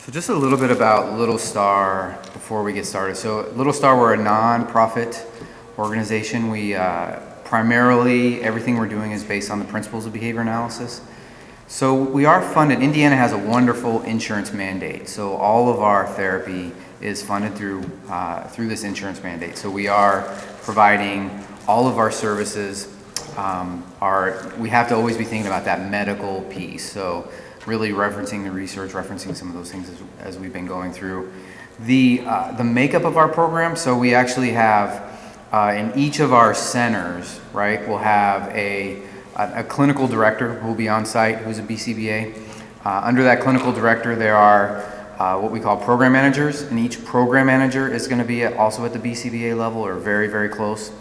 So just a little bit about Little Star before we get started. So Little Star, we're a non-profit organization. We primarily, everything we're doing is based on the principles of behavior analysis. So we are funded. Indiana has a wonderful insurance mandate. So all of our therapy is funded through this insurance mandate. So we are providing all of our services. We have to always be thinking about that medical piece. So really referencing the research, referencing some of those things as we've been going through. The makeup of our program, so we actually have, in each of our centers, right, we'll have a clinical director who will be on site, who's a BCBA. Under that clinical director, there are what we call program managers, and each program manager is going to be also at the BCBA level or very, very close.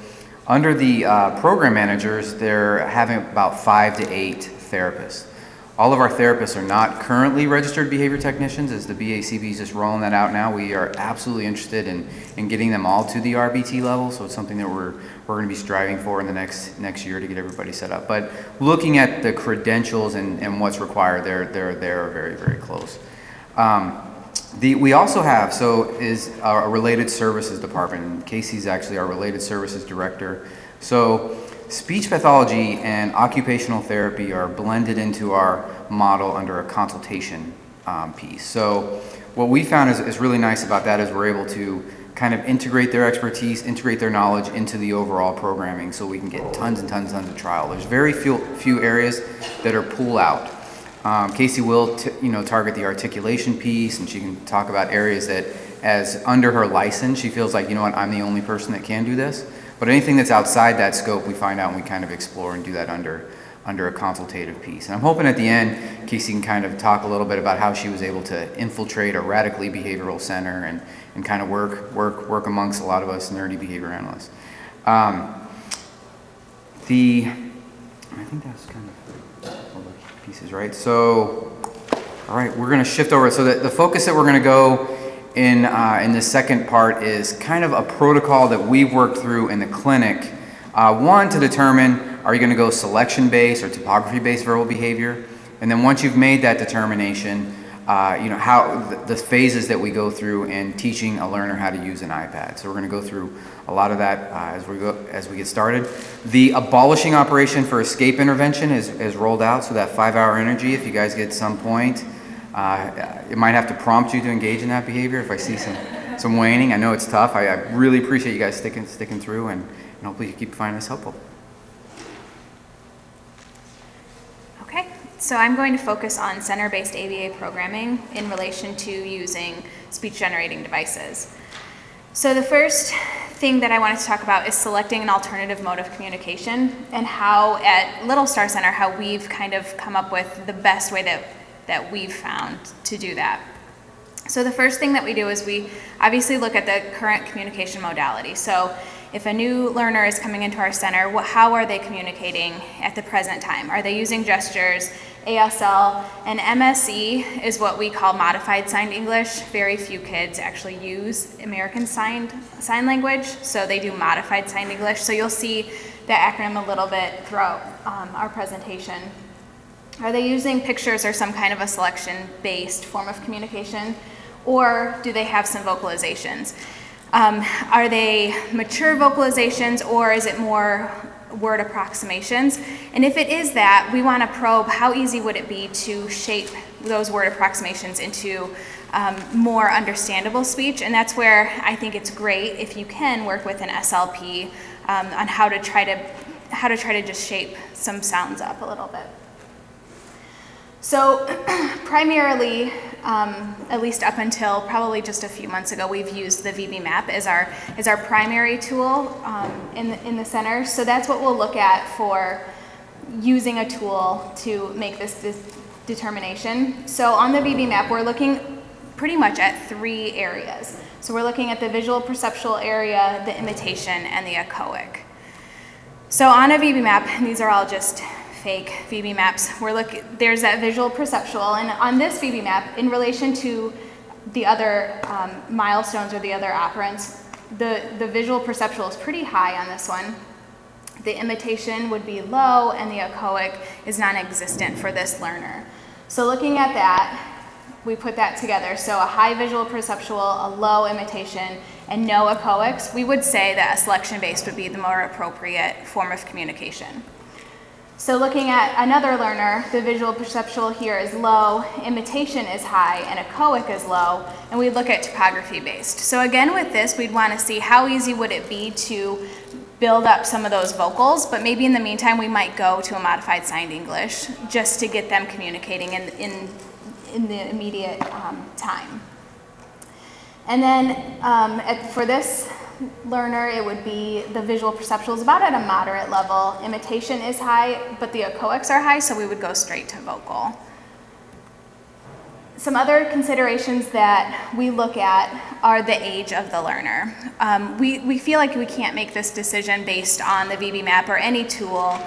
Under the program managers, they're having about 5 to 8 therapists. All of our therapists are not currently registered behavior technicians, as the BACB is just rolling that out now. We are absolutely interested in getting them all to the RBT level, so it's something that we're going to be striving for in the next year to get everybody set up. But looking at the credentials and what's required, they're very, very close. We also have, is a related services department. Casey's actually our related services director. So speech pathology and occupational therapy are blended into our model under a consultation piece. So what we found is really nice about that is we're able to kind of integrate their expertise, integrate their knowledge into the overall programming so we can get tons and tons of trial. There's very few areas that are pull out. Casey will target the articulation piece, and she can talk about areas that, as under her license, she feels like, you know what, I'm the only person that can do this. But anything that's outside that scope, we find out and we kind of explore and do that under a consultative piece. And I'm hoping at the end, Casey can kind of talk a little bit about how she was able to infiltrate a radically behavioral center and kind of work amongst a lot of us nerdy behavior analysts. I think that's kind of all the pieces, right? So, all right, we're going to shift over. So the focus that we're going to go in the second part is kind of a protocol that we've worked through in the clinic. One, to determine, are you going to go selection-based or topography-based verbal behavior? And then once you've made that determination, how the phases that we go through in teaching a learner how to use an iPad. So we're going to go through a lot of that as we get started. The abolishing operation for escape intervention is rolled out, so that 5-hour energy, if you guys get some point, it might have to prompt you to engage in that behavior if I see some waning. I know it's tough. I really appreciate you guys sticking through, and hopefully you keep finding this helpful. Okay, so I'm going to focus on center-based ABA programming in relation to using speech-generating devices. So the first thing that I wanted to talk about is selecting an alternative mode of communication, and how at Little Star Center, how we've kind of come up with the best way that we've found to do that. So the first thing that we do is we obviously look at the current communication modality. So if a new learner is coming into our center, how are they communicating at the present time? Are they using gestures, ASL, and MSE is what we call modified signed English. Very few kids actually use American sign language, so they do modified signed English. So you'll see the acronym a little bit throughout our presentation. Are they using pictures or some kind of a selection-based form of communication? Or do they have some vocalizations? Are they mature vocalizations, or is it more word approximations? And if it is that, we want to probe how easy would it be to shape those word approximations into more understandable speech. And that's where I think it's great if you can work with an SLP on how to try to just shape some sounds up a little bit. So primarily, at least up until probably just a few months ago, we've used the VB map as our primary tool in the center. So that's what we'll look at for using a tool to make this determination. So on the VB map, we're looking pretty much at 3 areas. So we're looking at the visual perceptual area, the imitation, and the echoic. So on a VB map, and these are all just fake VB maps, there's that visual perceptual, and on this VB map, in relation to the other milestones or the other operants, the visual perceptual is pretty high on this one. The imitation would be low, and the echoic is non-existent for this learner. So looking at that, we put that together. So a high visual perceptual, a low imitation, and no echoics, we would say that a selection-based would be the more appropriate form of communication. So looking at another learner, the visual perceptual here is low, imitation is high, and echoic is low, and we look at topography-based. So again with this, we'd want to see how easy would it be to build up some of those vocals, but maybe in the meantime we might go to a modified signed English just to get them communicating in the immediate time. And then for this learner, it would be the visual perceptual is about at a moderate level. Imitation is high, but the echoics are high, so we would go straight to vocal. Some other considerations that we look at are the age of the learner. We feel like we can't make this decision based on the VB map or any tool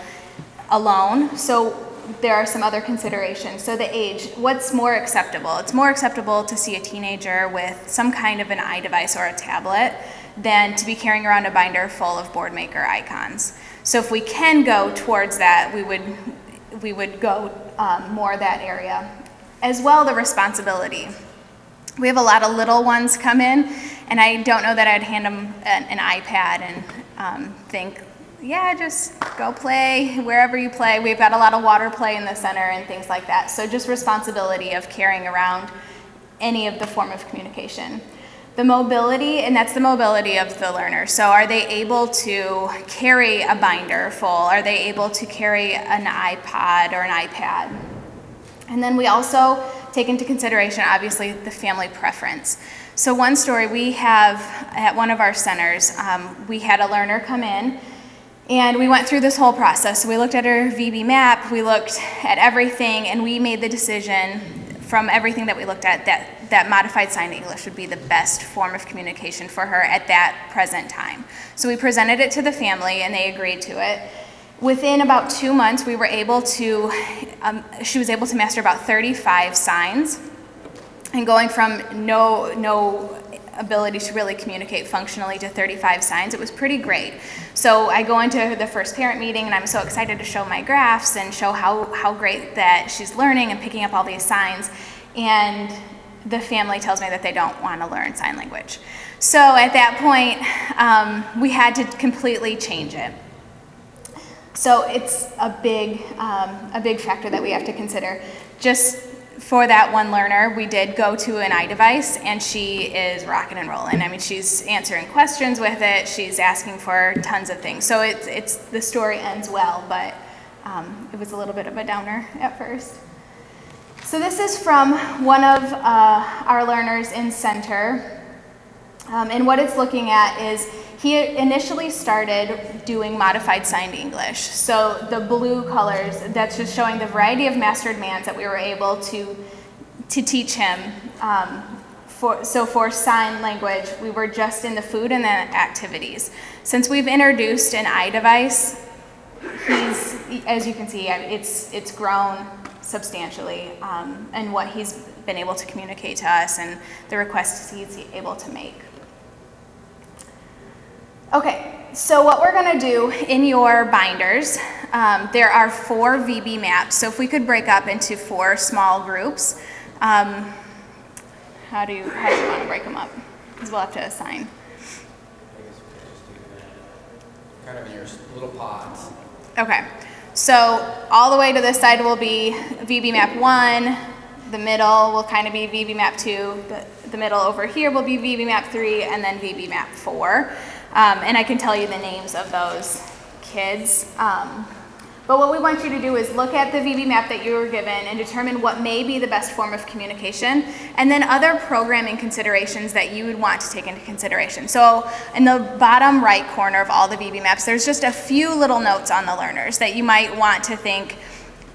alone, so there are some other considerations. So the age, what's more acceptable? It's more acceptable to see a teenager with some kind of an iDevice or a tablet than to be carrying around a binder full of Boardmaker icons. So if we can go towards that, we would go more that area. As well, the responsibility. We have a lot of little ones come in, and I don't know that I'd hand them an iPad and think, yeah, just go play wherever you play. We've got a lot of water play in the center and things like that. So just responsibility of carrying around any of the form of communication. The mobility, and that's the mobility of the learner. So are they able to carry a binder full? Are they able to carry an iPod or an iPad? And then we also take into consideration, obviously, the family preference. So one story we have at one of our centers, we had a learner come in, and we went through this whole process. So we looked at her VB map, we looked at everything, and we made the decision from everything that we looked at that modified signed English would be the best form of communication for her at that present time. So we presented it to the family, and they agreed to it. Within about 2 months, we were able to, she was able to master about 35 signs, and going from no ability to really communicate functionally to 35 signs, it was pretty great. So I go into the first parent meeting, and I'm so excited to show my graphs and show how great that she's learning and picking up all these signs, and the family tells me that they don't want to learn sign language. So at that point, we had to completely change it. So it's a big factor that we have to consider. Just for that one learner, we did go to an iDevice, and she is rocking and rolling. I mean, she's answering questions with it. She's asking for tons of things. So it's the story ends well, but it was a little bit of a downer at first. So this is from one of our learners in center, and what it's looking at is he initially started doing modified signed English. So the blue colors, that's just showing the variety of mastered mans that we were able to teach him. So for sign language, we were just in the food and the activities. Since we've introduced an iDevice, as you can see, it's grown substantially, and what he's been able to communicate to us and the requests he's able to make. Okay, so what we're going to do in your binders, there are 4 VB maps. So if we could break up into 4 small groups, how do you want to break them up? Because we'll have to assign. Kind of in your little pods. Okay, so all the way to this side will be VB map 1, the middle will kind of be VB map 2, the middle over here will be VB map 3, and then VB map 4. And I can tell you the names of those kids. But what we want you to do is look at the VB map that you were given and determine what may be the best form of communication, and then other programming considerations that you would want to take into consideration. So in the bottom right corner of all the VB maps, there's just a few little notes on the learners that you might want to think,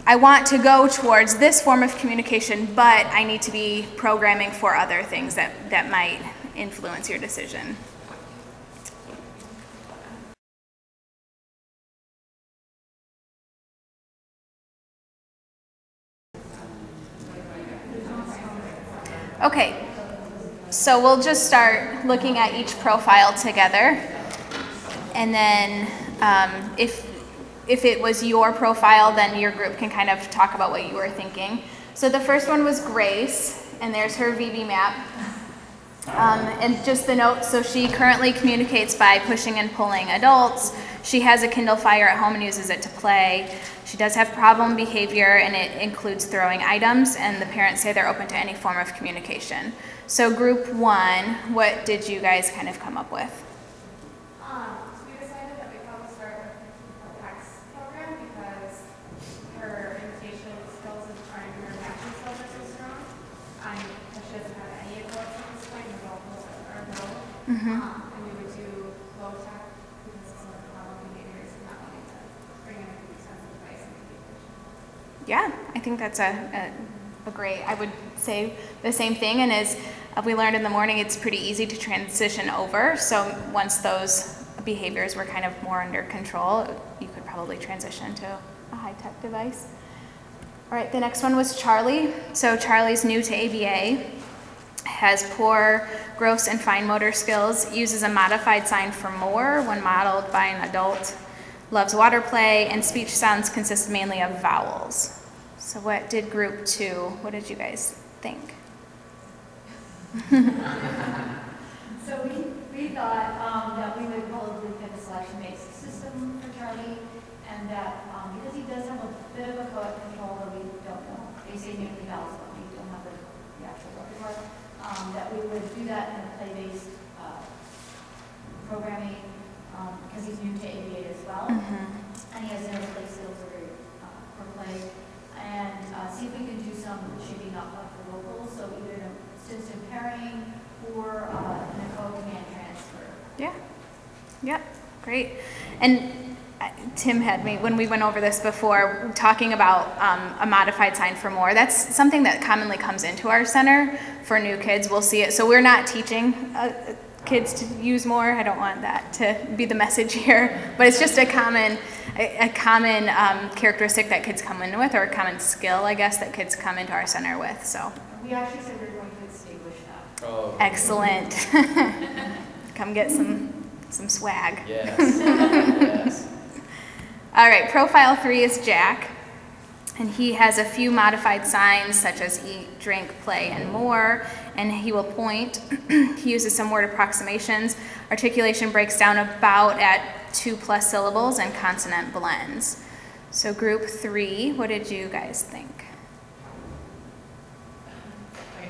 I want to go towards this form of communication, but I need to be programming for other things that might influence your decision. Okay, so we'll just start looking at each profile together, and then if it was your profile, then your group can kind of talk about what you were thinking. So the first one was Grace, and there's her VB map. And just the note, so she currently communicates by pushing and pulling adults. She has a Kindle Fire at home and uses it to play. She does have problem behavior, and it includes throwing items, and the parents say they're open to any form of communication. So group 1, what did you guys kind of come up with? We decided that we probably start a PAX program because her imitation skills and her reaction skills are so strong. But she doesn't have any adults at this point, and adults are no. And we would do low tech because of some of the problem behaviors and not wanting to bring in a sensitive device and communication. Yeah, I think that's a great, I would say the same thing, and as we learned in the morning, it's pretty easy to transition over, so once those behaviors were kind of more under control, you could probably transition to a high-tech device. All right, the next one was Charlie. So Charlie's new to ABA, has poor gross and fine motor skills, uses a modified sign for more when modeled by an adult, loves water play, and speech sounds consist mainly of vowels. So what did group 2, what did you guys think? So we thought that we would probably pick a selection-based system for Charlie, and that because he does have a bit of a control that we don't know, they say mainly vowels, but we don't have the actual repertoire, that we would do that in a play-based programming, because he's new to ABA as well, and he has no play skills for play, and see if we can do some shaping up of the vocals, so either an assistant pairing or an command transfer. Yeah, yep, great. And Tim had me, when we went over this before, talking about a modified sign for more. That's something that commonly comes into our center for new kids. We'll see it. So we're not teaching kids to use more. I don't want that to be the message here, but it's just a common characteristic that kids come in with, or a common skill, I guess, that kids come into our center with. So We actually said we were going to extinguish that. Oh. excellent. Come get some swag. Yes. Yes. All right, profile 3 is Jack, and he has a few modified signs such as eat, drink, play, and more, and he will point. He uses some word approximations. Articulation breaks down about at 2+ syllables and consonant blends. So group 3, what did you guys think? Okay.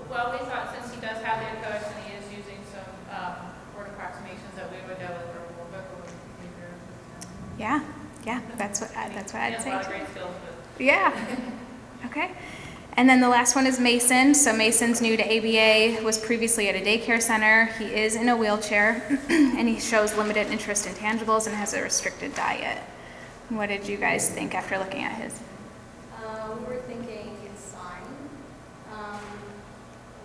Well, we thought since he does have the coach and he is using some word approximations that we would go with verbal behavior. Yeah, that's what I'd He say. has a lot of great skills, but Yeah. Okay. And then the last one is Mason. So Mason's new to ABA, was previously at a daycare center. He is in a wheelchair, and he shows limited interest in tangibles and has a restricted diet. What did you guys think after looking at his? We were thinking his sign.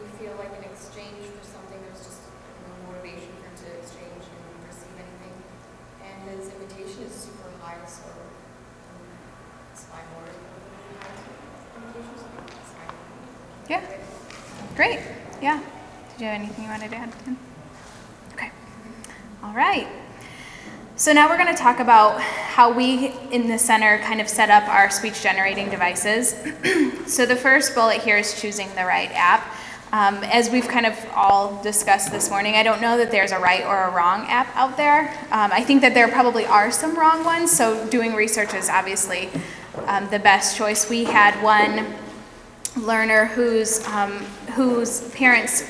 We feel like in exchange for something, there's just no motivation for him to exchange and receive anything. And his imitation is super high, so it's fine more imitation. So it's fine. Yeah. Great. Yeah. Did you have anything you wanted to add, Tim? Okay. All right. So now we're going to talk about how we in the center kind of set up our speech generating devices. So the first bullet here is choosing the right app. As we've kind of all discussed this morning, I don't know that there's a right or a wrong app out there. I think that there probably are some wrong ones, so doing research is obviously the best choice. We had one learner whose parents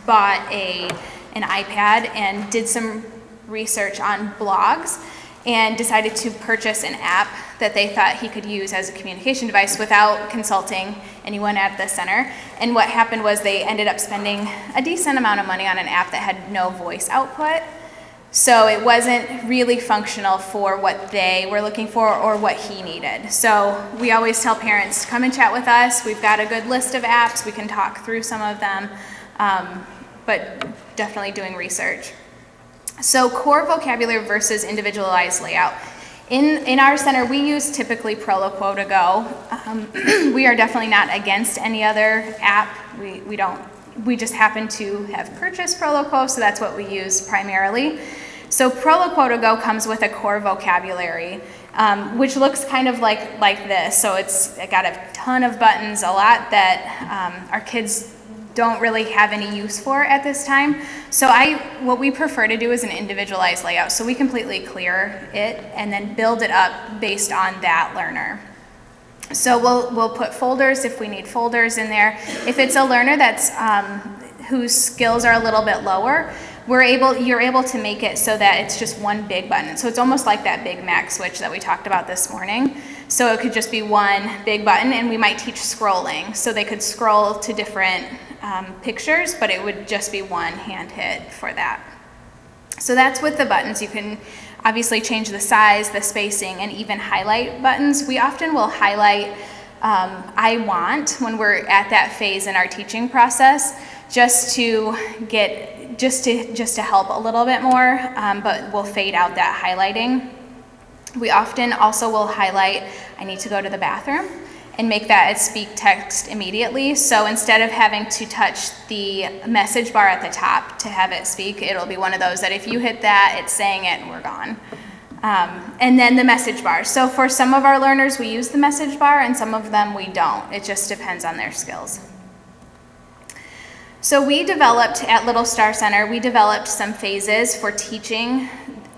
bought an iPad and did some research on blogs and decided to purchase an app that they thought he could use as a communication device without consulting anyone at the center. And what happened was they ended up spending a decent amount of money on an app that had no voice output. So it wasn't really functional for what they were looking for or what he needed. So we always tell parents, come and chat with us. We've got a good list of apps. We can talk through some of them, but definitely doing research. So core vocabulary versus individualized layout. In our center, we use typically Proloquo to go. We are definitely not against any other app. We just happen to have purchased Proloquo, so that's what we use primarily. So Proloquo to Go comes with a core vocabulary, which looks kind of like this. So it's got a ton of buttons, a lot that our kids don't really have any use for at this time. So what we prefer to do is an individualized layout. So we completely clear it and then build it up based on that learner. So we'll put folders if we need folders in there. If it's a learner that's whose skills are a little bit lower, you're able to make it so that it's just one big button. So it's almost like that Big Mac switch that we talked about this morning. So it could just be one big button, and we might teach scrolling. So they could scroll to different pictures, but it would just be one hand hit for that. So that's with the buttons. You can obviously change the size, the spacing, and even highlight buttons. We often will highlight I want when we're at that phase in our teaching process, just to help a little bit more, but we'll fade out that highlighting. We often also will highlight, I need to go to the bathroom, and make that as speak text immediately. So instead of having to touch the message bar at the top to have it speak, it'll be one of those that if you hit that, it's saying it and we're gone. And then the message bar. So for some of our learners, we use the message bar, and some of them we don't. It just depends on their skills. So we developed at Little Star Center, we developed some phases for teaching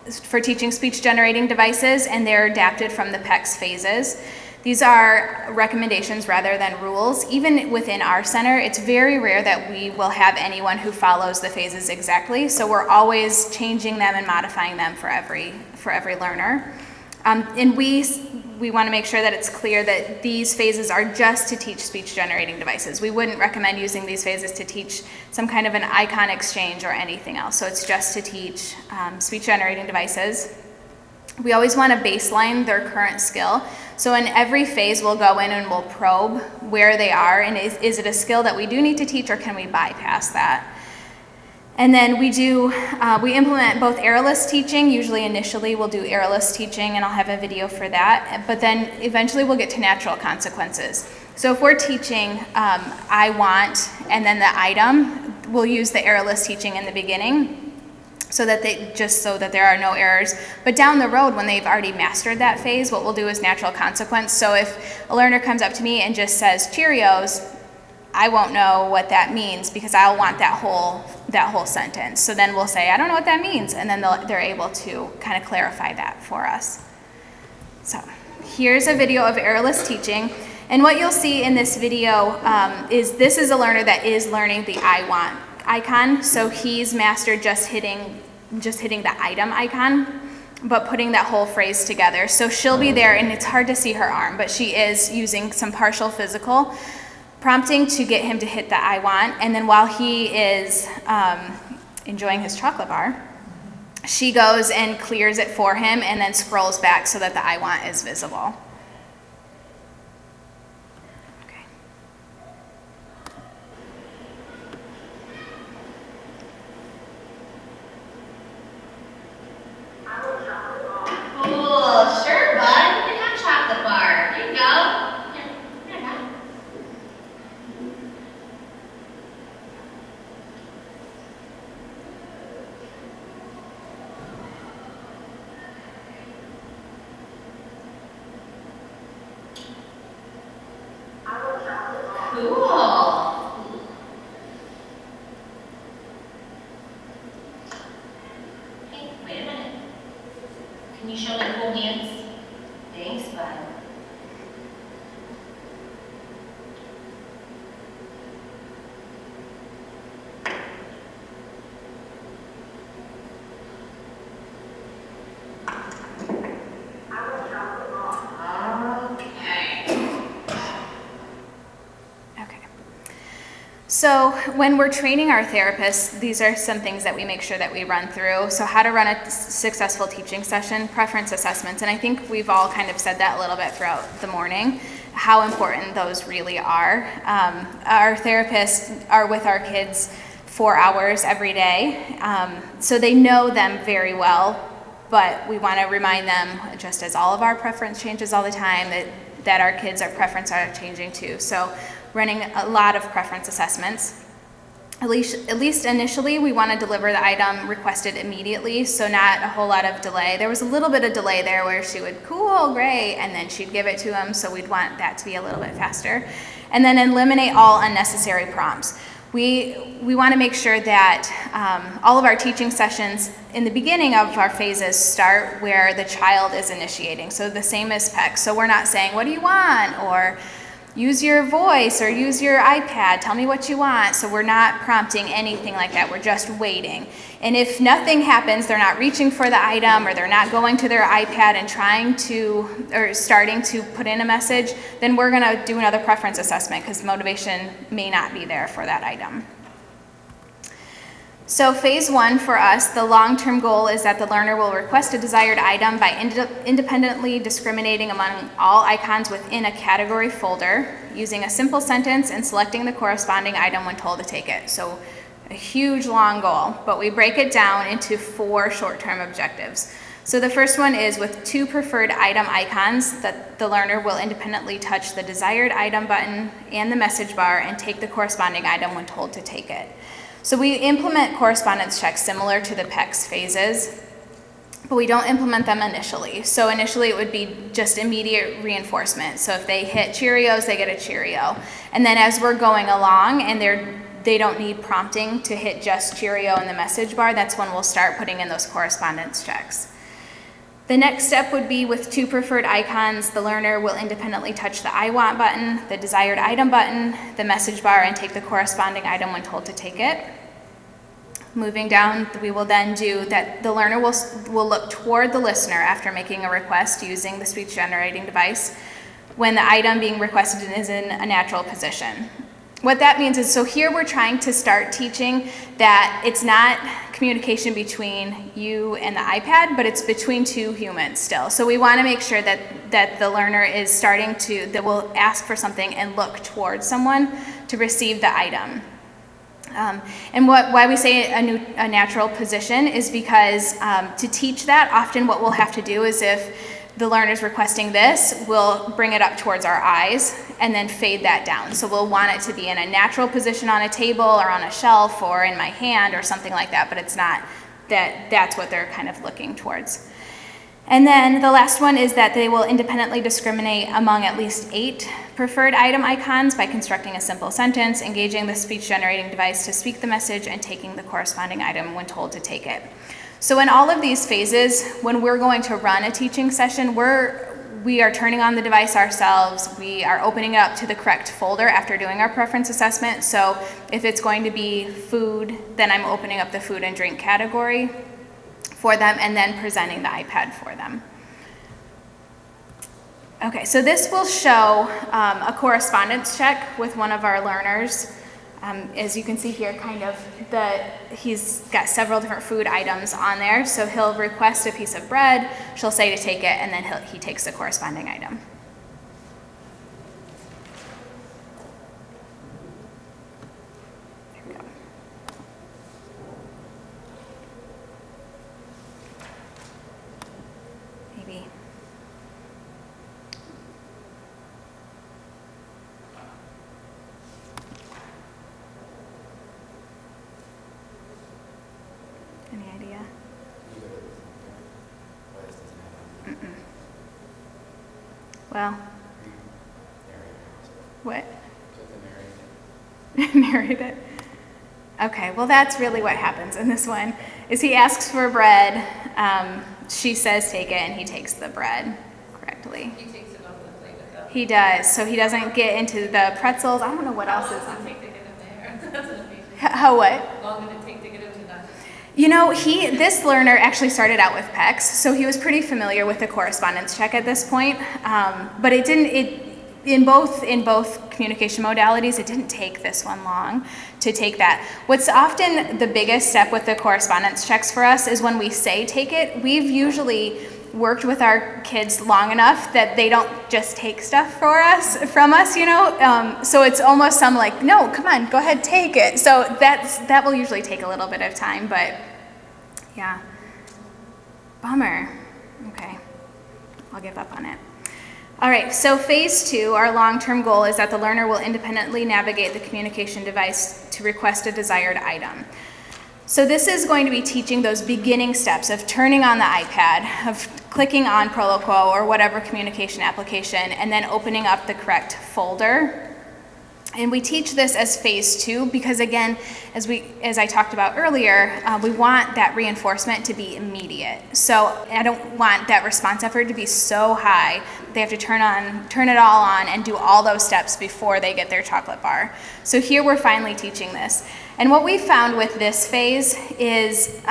speech generating devices, and they're adapted from the PECS phases. These are recommendations rather than rules. Even within our center, it's very rare that we will have anyone who follows the phases exactly, so we're always changing them and modifying them for every learner. And we want to make sure that it's clear that these phases are just to teach speech generating devices. We wouldn't recommend using these phases to teach some kind of an icon exchange or anything else. So it's just to teach speech generating devices. We always want to baseline their current skill. So in every phase, we'll go in and we'll probe where they are, and is it a skill that we do need to teach, or can we bypass that? And then we implement both errorless teaching. Usually initially we'll do errorless teaching, and I'll have a video for that, but then eventually we'll get to natural consequences. So if we're teaching I want and then the item, we'll use the errorless teaching in the beginning so that there are no errors. But down the road, when they've already mastered that phase, what we'll do is natural consequence. So if a learner comes up to me and just says Cheerios, I won't know what that means because I'll want that whole sentence. So then we'll say, I don't know what that means, and then they're able to kind of clarify that for us. So here's a video of errorless teaching, and what you'll see in this video is this is a learner that is learning the I want icon. So he's mastered just hitting the item icon, but putting that whole phrase together. So she'll be there, and it's hard to see her arm, but she is using some partial physical prompting to get him to hit the I want, and then while he is enjoying his chocolate bar, she goes and clears it for him and then scrolls back so that the I want is visible. Okay. Cool, sure, bud. You can have chocolate bar. Here you go. Cool. Hey, wait a minute. Can you show me cool hands? Thanks, bud. So when we're training our therapists, these are some things that we make sure that we run through. So how to run a successful teaching session, preference assessments, and I think we've all kind of said that a little bit throughout the morning, how important those really are. Our therapists are with our kids 4 hours every day, so they know them very well, but we want to remind them, just as all of our preference changes all the time, that our kids' preference are changing too. So running a lot of preference assessments. At least initially, we want to deliver the item requested immediately, so not a whole lot of delay. There was a little bit of delay there where she would, cool, great, and then she'd give it to him, so we'd want that to be a little bit faster. And then eliminate all unnecessary prompts. We want to make sure that all of our teaching sessions in the beginning of our phases start where the child is initiating. So the same as PEC. So we're not saying, what do you want? Or use your voice or use your iPad, tell me what you want. So we're not prompting anything like that, we're just waiting. And if nothing happens, they're not reaching for the item or they're not going to their iPad and trying to, or starting to put in a message, then we're gonna do another preference assessment because motivation may not be there for that item. So phase 1 for us, the long-term goal is that the learner will request a desired item by independently discriminating among all icons within a category folder, using a simple sentence and selecting the corresponding item when told to take it. So a huge long goal, but we break it down into 4 short-term objectives. So the first one is with 2 preferred item icons that the learner will independently touch the desired item button and the message bar and take the corresponding item when told to take it. So we implement correspondence checks similar to the PECS phases, but we don't implement them initially. So initially it would be just immediate reinforcement. So if they hit Cheerios, they get a Cheerio. And then as we're going along and they don't need prompting to hit just Cheerio in the message bar, that's when we'll start putting in those correspondence checks. The next step would be with 2 preferred icons, the learner will independently touch the I want button, the desired item button, the message bar, and take the corresponding item when told to take it. Moving down, we will then do that the learner will look toward the listener after making a request using the speech generating device when the item being requested is in a natural position. What that means is, so here we're trying to start teaching that it's not communication between you and the iPad, but it's between 2 humans still. So we want to make sure that the learner is starting to, that will ask for something and look towards someone to receive the item. And why we say a natural position is because to teach that, often what we'll have to do is if the learner's requesting this, we'll bring it up towards our eyes and then fade that down. So we'll want it to be in a natural position on a table or on a shelf or in my hand or something like that, but it's not that's what they're kind of looking towards. And then the last one is that they will independently discriminate among at least 8 preferred item icons by constructing a simple sentence, engaging the speech generating device to speak the message, and taking the corresponding item when told to take it. So in all of these phases, when we're going to run a teaching session, we are turning on the device ourselves, we are opening it up to the correct folder after doing our preference assessment. So if it's going to be food, then I'm opening up the food and drink category for them and then presenting the iPad for them. Okay, so this will show a correspondence check with one of our learners. As you can see here, he's got several different food items on there. So he'll request a piece of bread, she'll say to take it, and then he takes the corresponding item. There we go. Maybe. Any idea? Mm-mm. Well, what? Narrate it. Okay, well that's really what happens in this one, is he asks for bread, she says take it, and he takes the bread correctly. He takes it off the plate with that. He does, so he doesn't get into the pretzels. I don't know what else is on. Take to get him there. That's an amazing. How what? How long did it take to get him to that? You know, this learner actually started out with PECS, so he was pretty familiar with the correspondence check at this point, but in both communication modalities, it didn't take this one long to take that. What's often the biggest step with the correspondence checks for us is when we say take it, we've usually worked with our kids long enough that they don't just take stuff from us, you know? So it's almost some like, no, come on, go ahead, take it. So that will usually take a little bit of time, but yeah. Bummer. Okay, I'll give up on it. All right, so phase 2, our long-term goal is that the learner will independently navigate the communication device to request a desired item. So this is going to be teaching those beginning steps of turning on the iPad, of clicking on Proloquo or whatever communication application, and then opening up the correct folder. And we teach this as phase 2 because, again, as I talked about earlier, we want that reinforcement to be immediate. So I don't want that response effort to be so high they have to turn it all on and do all those steps before they get their chocolate bar. So here we're finally teaching this. And what we found with this phase is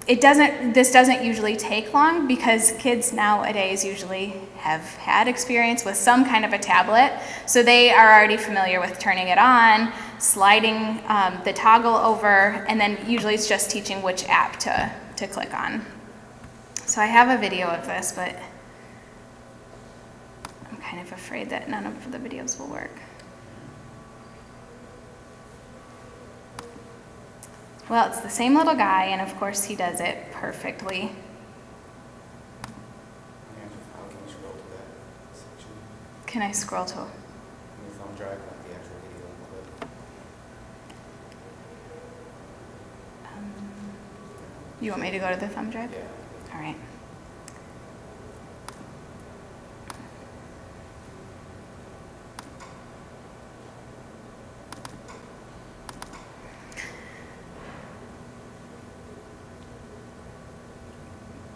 this doesn't usually take long because kids nowadays usually have had experience with some kind of a tablet, so they are already familiar with turning it on, sliding the toggle over, and then usually it's just teaching which app to click on. So I have a video of this, but I'm kind of afraid that none of the videos will work. Well, it's the same little guy, and of course he does it perfectly. How can you scroll to that section? Can I scroll to? In the thumb drive, not the actual video clip. You want me to go to the thumb drive? Yeah. All right.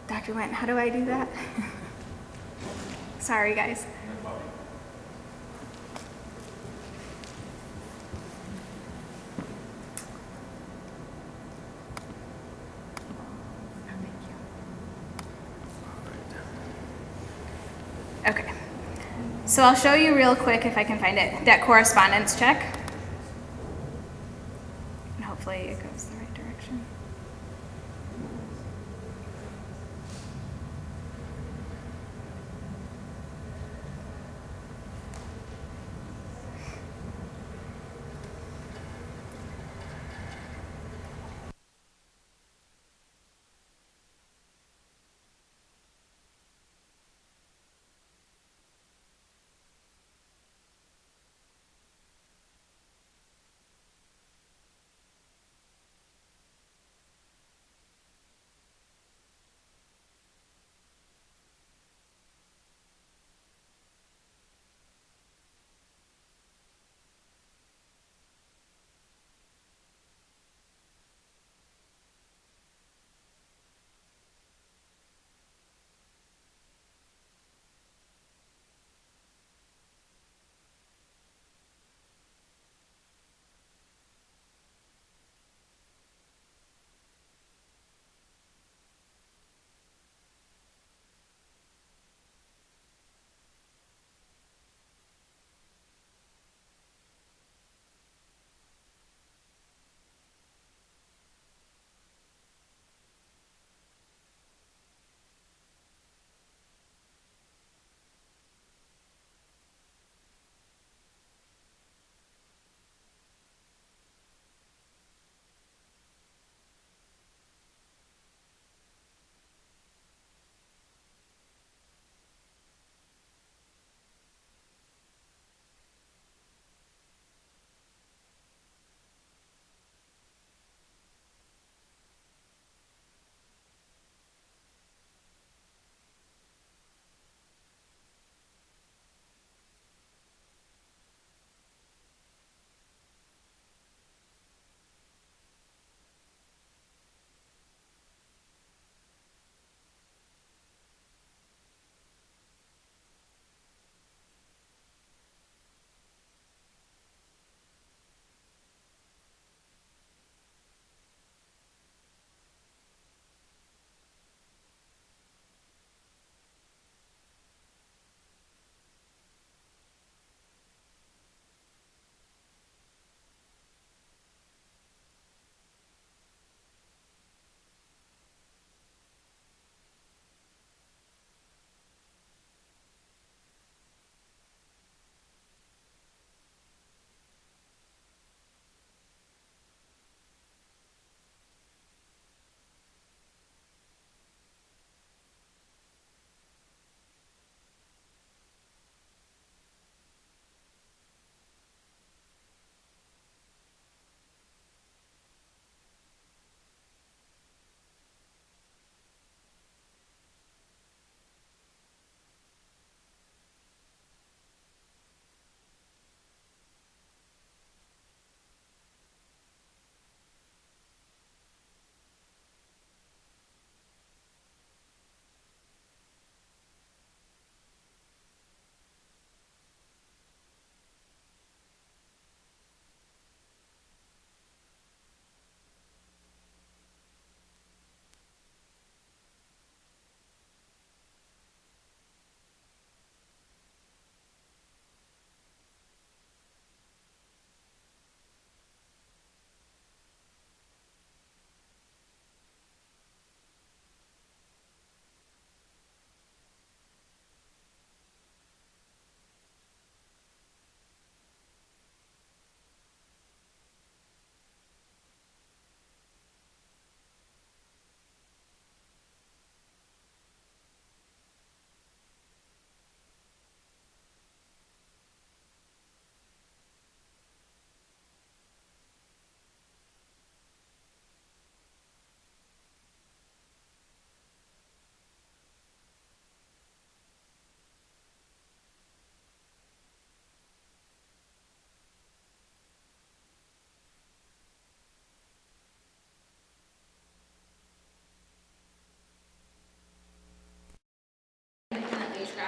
Dr. Went, how do I do that? Sorry, guys. Okay. So I'll show you real quick if I can find it, that correspondence check. And hopefully it goes the right direction.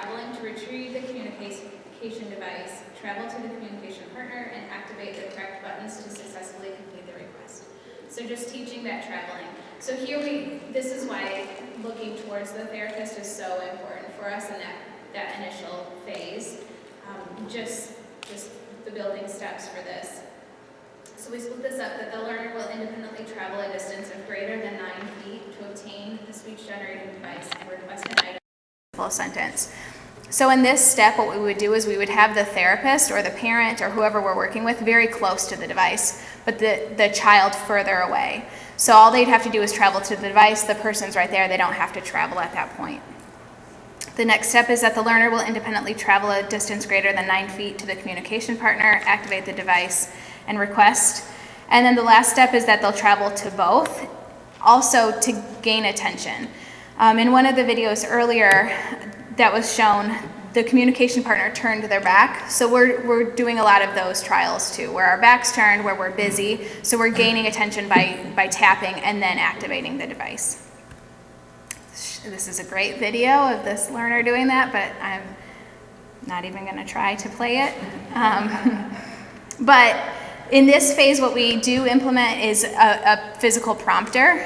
traveling to retrieve the communication device, travel to the communication partner, and activate the correct buttons to successfully complete the request. So just teaching that traveling. So here this is why looking towards the therapist is so important for us in that initial phase. Just the building steps for this. So we split this up that the learner will independently travel a distance of greater than 9 feet to obtain the speech generating device and request an item. Full sentence. So in this step, what we would do is we would have the therapist or the parent or whoever we're working with very close to the device, but the child further away. So all they'd have to do is travel to the device. The person's right there. They don't have to travel at that point. The next step is that the learner will independently travel a distance greater than 9 feet to the communication partner, activate the device, and request. And then the last step is that they'll travel to both, also to gain attention. In one of the videos earlier that was shown, the communication partner turned their back. So we're doing a lot of those trials too, where our back's turned, where we're busy. So we're gaining attention by tapping and then activating the device. This is a great video of this learner doing that, but I'm not even going to try to play it. But in this phase, what we do implement is a physical prompter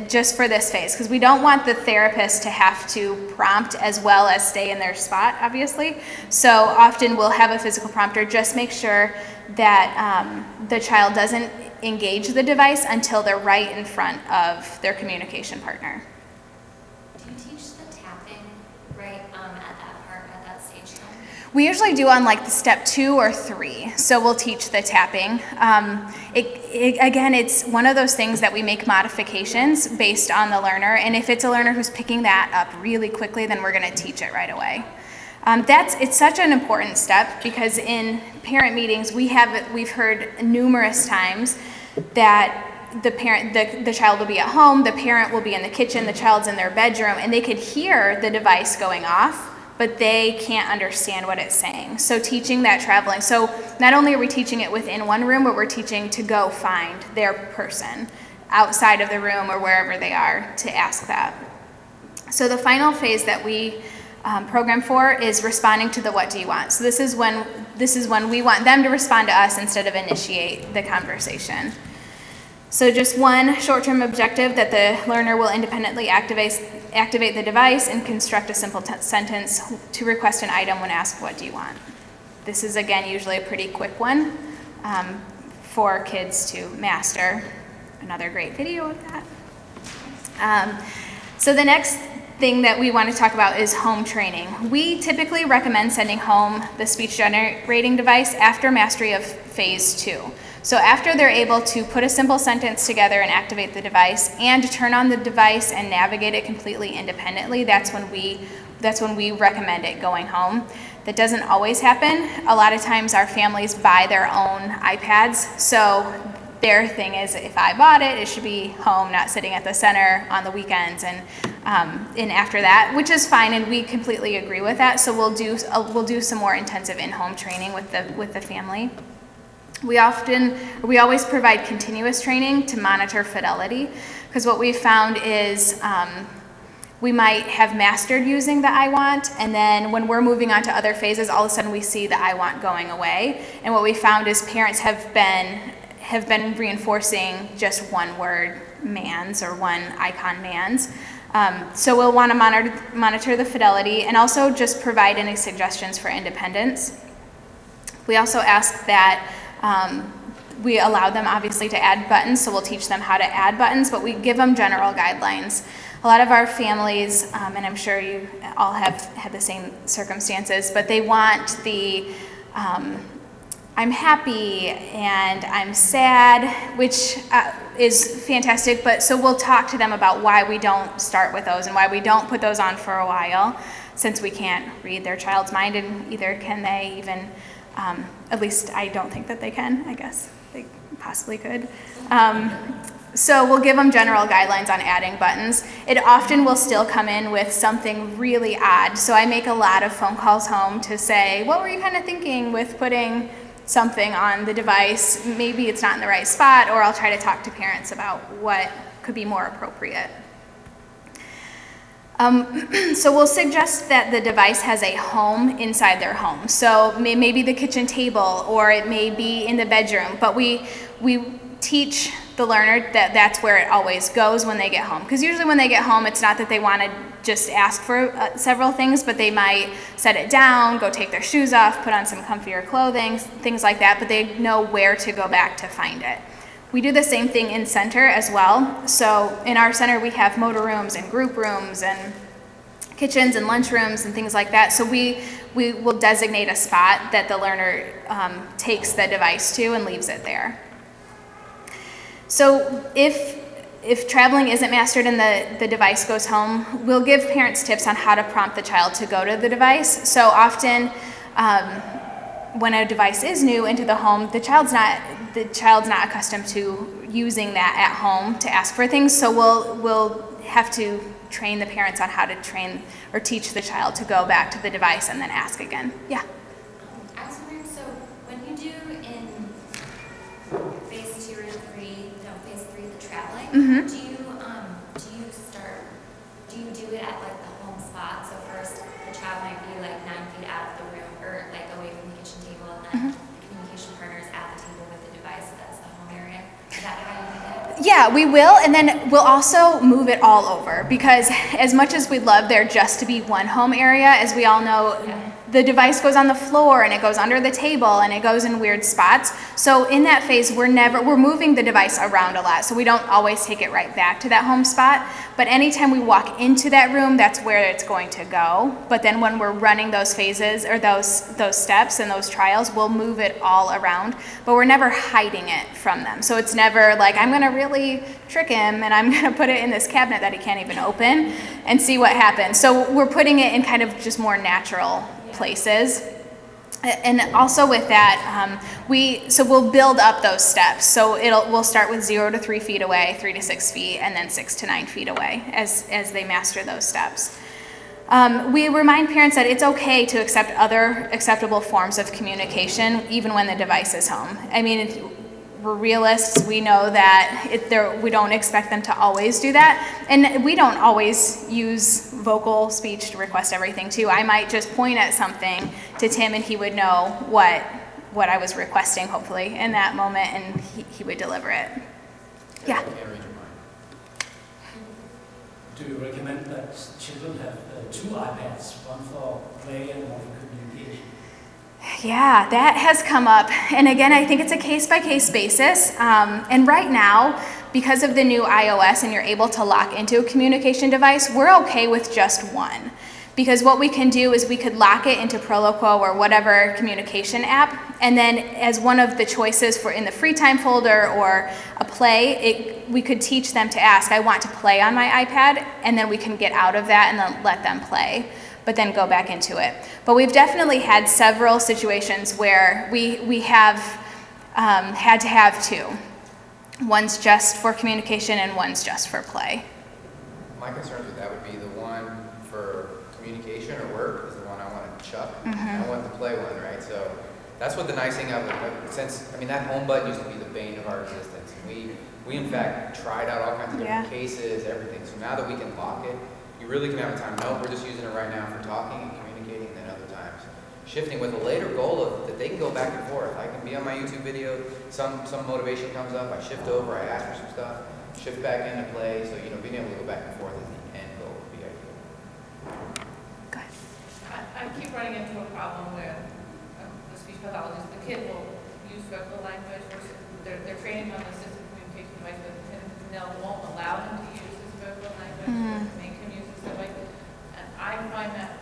just for this phase, because we don't want the therapist to have to prompt as well as stay in their spot, obviously. So often we'll have a physical prompter, just make sure that the child doesn't engage the device until they're right in front of their communication partner. Do you teach the tapping right at that stage time? We usually do on like the step 2 or 3, so we'll teach the tapping. Again, it's one of those things that we make modifications based on the learner, and if it's a learner who's picking that up really quickly, then we're going to teach it right away. It's such an important step because in parent meetings we've heard numerous times that the child will be at home, the parent will be in the kitchen, the child's in their bedroom, and they could hear the device going off, but they can't understand what it's saying. So teaching that traveling. So not only are we teaching it within one room, but we're teaching to go find their person outside of the room or wherever they are to ask that. So the final phase that we program for is responding to the what do you want. So this is when we want them to respond to us instead of initiate the conversation. So just one short-term objective, that the learner will independently activate the device and construct a simple sentence to request an item when asked, what do you want? This is, again, usually a pretty quick one for kids to master. Another great video of that. So the next thing that we want to talk about is home training. We typically recommend sending home the speech generating device after mastery of phase 2. So after they're able to put a simple sentence together and activate the device and turn on the device and navigate it completely independently, that's when we recommend it going home. That doesn't always happen. A lot of times our families buy their own iPads, so their thing is, if I bought it, it should be home, not sitting at the center on the weekends and after that, which is fine, and we completely agree with that. So we'll do some more intensive in-home training with the family. We always provide continuous training to monitor fidelity, because what we've found is we might have mastered using the I want, and then when we're moving on to other phases, all of a sudden we see the I want going away. And what we found is parents have been reinforcing just one word mans or one icon mans. So we'll want to monitor the fidelity and also just provide any suggestions for independence. We also ask that we allow them obviously to add buttons, so we'll teach them how to add buttons, but we give them general guidelines. A lot of our families, and I'm sure you all have had the same circumstances, but they want the I'm happy and I'm sad, which is fantastic, but so we'll talk to them about why we don't start with those and why we don't put those on for a while, since we can't read their child's mind, and either can they even, at least I don't think that they can. I guess they possibly could. So we'll give them general guidelines on adding buttons. It often will still come in with something really odd. So I make a lot of phone calls home to say, what were you kind of thinking with putting something on the device? Maybe it's not in the right spot, or I'll try to talk to parents about what could be more appropriate. So we'll suggest that the device has a home inside their home. So maybe the kitchen table, or it may be in the bedroom, but we teach the learner that that's where it always goes when they get home. Because usually when they get home, it's not that they want to just ask for several things, but they might set it down, go take their shoes off, put on some comfier clothing, things like that, but they know where to go back to find it. We do the same thing in center as well. So in our center, we have motor rooms and group rooms and kitchens and lunch rooms and things like that. So we will designate a spot that the learner takes the device to and leaves it there. So if traveling isn't mastered and the device goes home, we'll give parents tips on how to prompt the child to go to the device. So often, when a device is new into the home, the child's not accustomed to using that at home to ask for things. So we'll have to train the parents on how to train or teach the child to go back to the device and then ask again. Yeah. I was wondering, so when you do in phase 2 or 3, phase 3, the traveling, Mm-hmm. do you do it at like the home spot? So first, the child might be like 9 feet out of the room, or like away from the kitchen table, and then the communication partner is at the table with the device, so that's the home area. Is that how you do that? Yeah, we will, and then we'll also move it all over, because as much as we'd love there just to be one home area, as we all know, the device goes on the floor and it goes under the table and it goes in weird spots. So in that phase, we're moving the device around a lot, so we don't always take it right back to that home spot. But anytime we walk into that room, that's where it's going to go. But then when we're running those phases or those steps and those trials, we'll move it all around, but we're never hiding it from them. So it's never like, I'm gonna really trick him and I'm gonna put it in this cabinet that he can't even open and see what happens. So we're putting it in kind of just more natural places. And also with that, we'll build up those steps. So we'll start with 0 to 3 feet away, 3 to 6 feet, and then 6 to 9 feet away as they master those steps. We remind parents that it's okay to accept other acceptable forms of communication, even when the device is home. I mean, we're realists. We know that we don't expect them to always do that. And we don't always use vocal speech to request everything too. I might just point at something to Tim and he would know what I was requesting, hopefully, in that moment, and he would deliver it. Yeah. I can't read your mind. Do you recommend that children have 2 iPads, one for play and one for communication? Yeah, that has come up. And again, I think it's a case-by-case basis. And right now, because of the new iOS and you're able to lock into a communication device, we're okay with just one. Because what we can do is we could lock it into Proloquo or whatever communication app, and then as one of the choices for in the free time folder or a play, we could teach them to ask, I want to play on my iPad, and then we can get out of that and then let them play, but then go back into it. But we've definitely had several situations where we have had to have 2. One's just for communication and one's just for play. My concerns with that would be the one for communication or work is the one I want to chuck. I want the play one, right? So that's what the nice thing of it, that home button used to be the bane of our existence. We in fact tried out all kinds of different cases, everything. So now that we can lock it, you really can have a time, no, we're just using it right now for talking and communicating, and then other times shifting with a later goal of that they can go back and forth. I can be on my YouTube video, some motivation comes up, I shift over, I ask for some stuff, shift back into play, so being able to go back and forth is the end goal would be ideal. Go ahead. I keep running into a problem where the speech pathologist, the kid will use vocal language versus they're training on the assistive communication device, but Nell won't allow him to use his vocal language, make him use his device. And I find that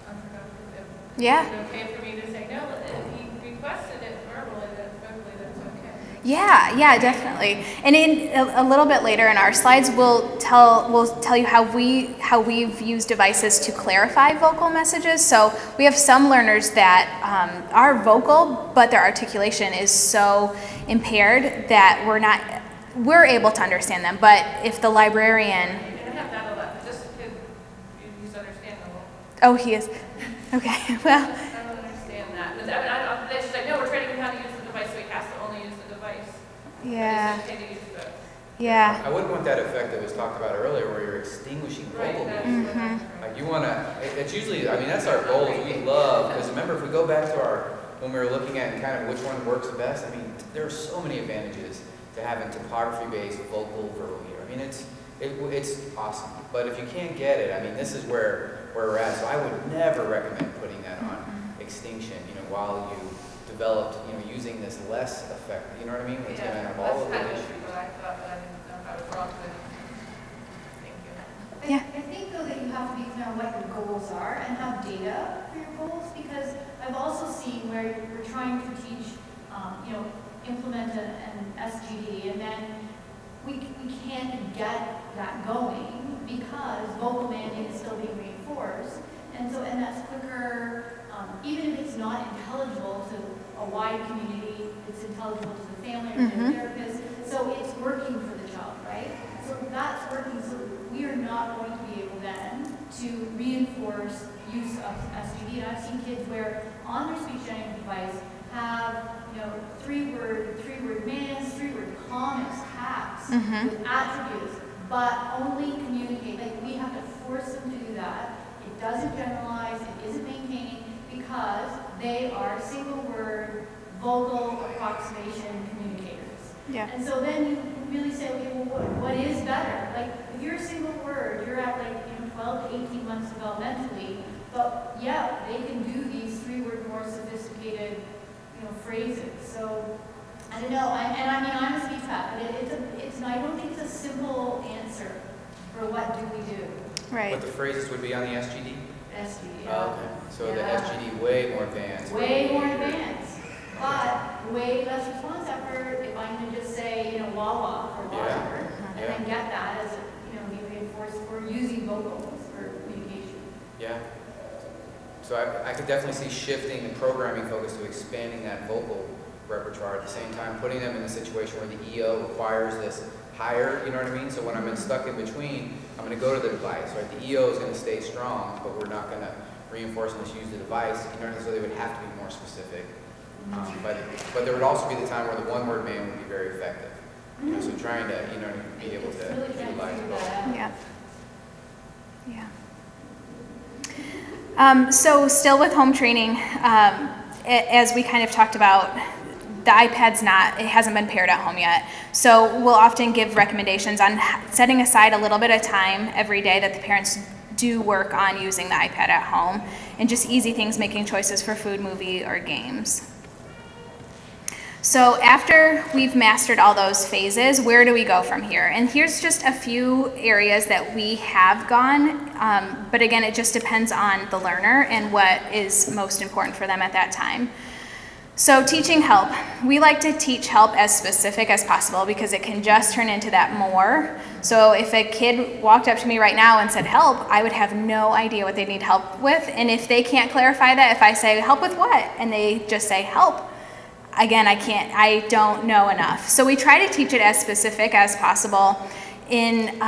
unproductive. Yeah. Is it okay for me to say, no, if he requested it verbally, that's okay? Yeah, definitely. And in a little bit later in our slides, we'll tell you how we've used devices to clarify vocal messages. So we have some learners that are vocal, but their articulation is so impaired that we're able to understand them. But if the librarian, I don't have that a lot, just he's understandable. oh, he is, okay, well. I don't understand that. But they're just like, no, we're training him how to use the device, so he has to only use the device. Yeah. But it's okay to use both. Yeah. I wouldn't want that effect that was talked about earlier where you're extinguishing vocal Right, behavior. Mm-hmm. Like you want to, it's usually, I mean, that's our goal is we love, because remember if we go back to when we were looking at kind of which one works the best, I mean, there are so many advantages to having topography-based vocal verbal here. I mean, it's awesome. But if you can't get it, I mean, this is where we're at. So I would never recommend putting that on extinction, while you developed, using this less effect, you know what I mean? It's going to have all of the That's issues. kind of what I thought, but I didn't know if I was wrong with it. Thank you. Yeah. I think though that you have to be clear on what your goals are and have data for your goals, because I've also seen where we're trying to teach, implement an SGD, and then we can't get that going because vocal mandate is still being reinforced, and that's quicker, even if it's not intelligible to a wide community, it's intelligible to the family or to the therapist, so it's working for the child, right? So that's working, so we are not going to be able then to reinforce use of SGD. And I've seen kids where on their speech generating device have, three-word commands, three-word comments, tags with attributes, but only communicate. Like we have to force them to do that. It doesn't generalize, it isn't maintaining, because they are single-word vocal approximation communicators. Yeah. And so then you really say, okay, well, what is better? Like, if you're a single word, you're at 12 to 18 months developmentally, but yeah, they can do these three-word more sophisticated, phrases. So, I don't know, I'm a speech path, but I don't think it's a simple answer for what do we do. Right. But the phrases would be on the SGD? SGD. Oh, okay. So the Yeah. SGD way more advanced. Way more advanced, but way less response effort if I'm going to just say, Wawa for water, and Yeah. then get that as, be reinforced for using vocals for communication. Yeah. So I could definitely see shifting the programming focus to expanding that vocal repertoire at the same time, putting them in a situation where the EO requires this higher, you know what I mean? So when I'm stuck in between, I'm going to go to the device, right? The EO is going to stay strong, but we're not going to reinforce and just use the device, so they would have to be more specific. But there would also be the time where the one-word man would be very effective. So trying to, be able to Really trying to utilize figure both. that out. Yeah. So still with home training, as we kind of talked about, the iPad's it hasn't been paired at home yet. So we'll often give recommendations on setting aside a little bit of time every day that the parents do work on using the iPad at home, and just easy things, making choices for food, movie, or games. So after we've mastered all those phases, where do we go from here? And here's just a few areas that we have gone, but again, it just depends on the learner and what is most important for them at that time. So teaching help. We like to teach help as specific as possible because it can just turn into that more. So if a kid walked up to me right now and said help, I would have no idea what they need help with. And if they can't clarify that, if I say help with what? And they just say help, again, I don't know enough. So we try to teach it as specific as possible in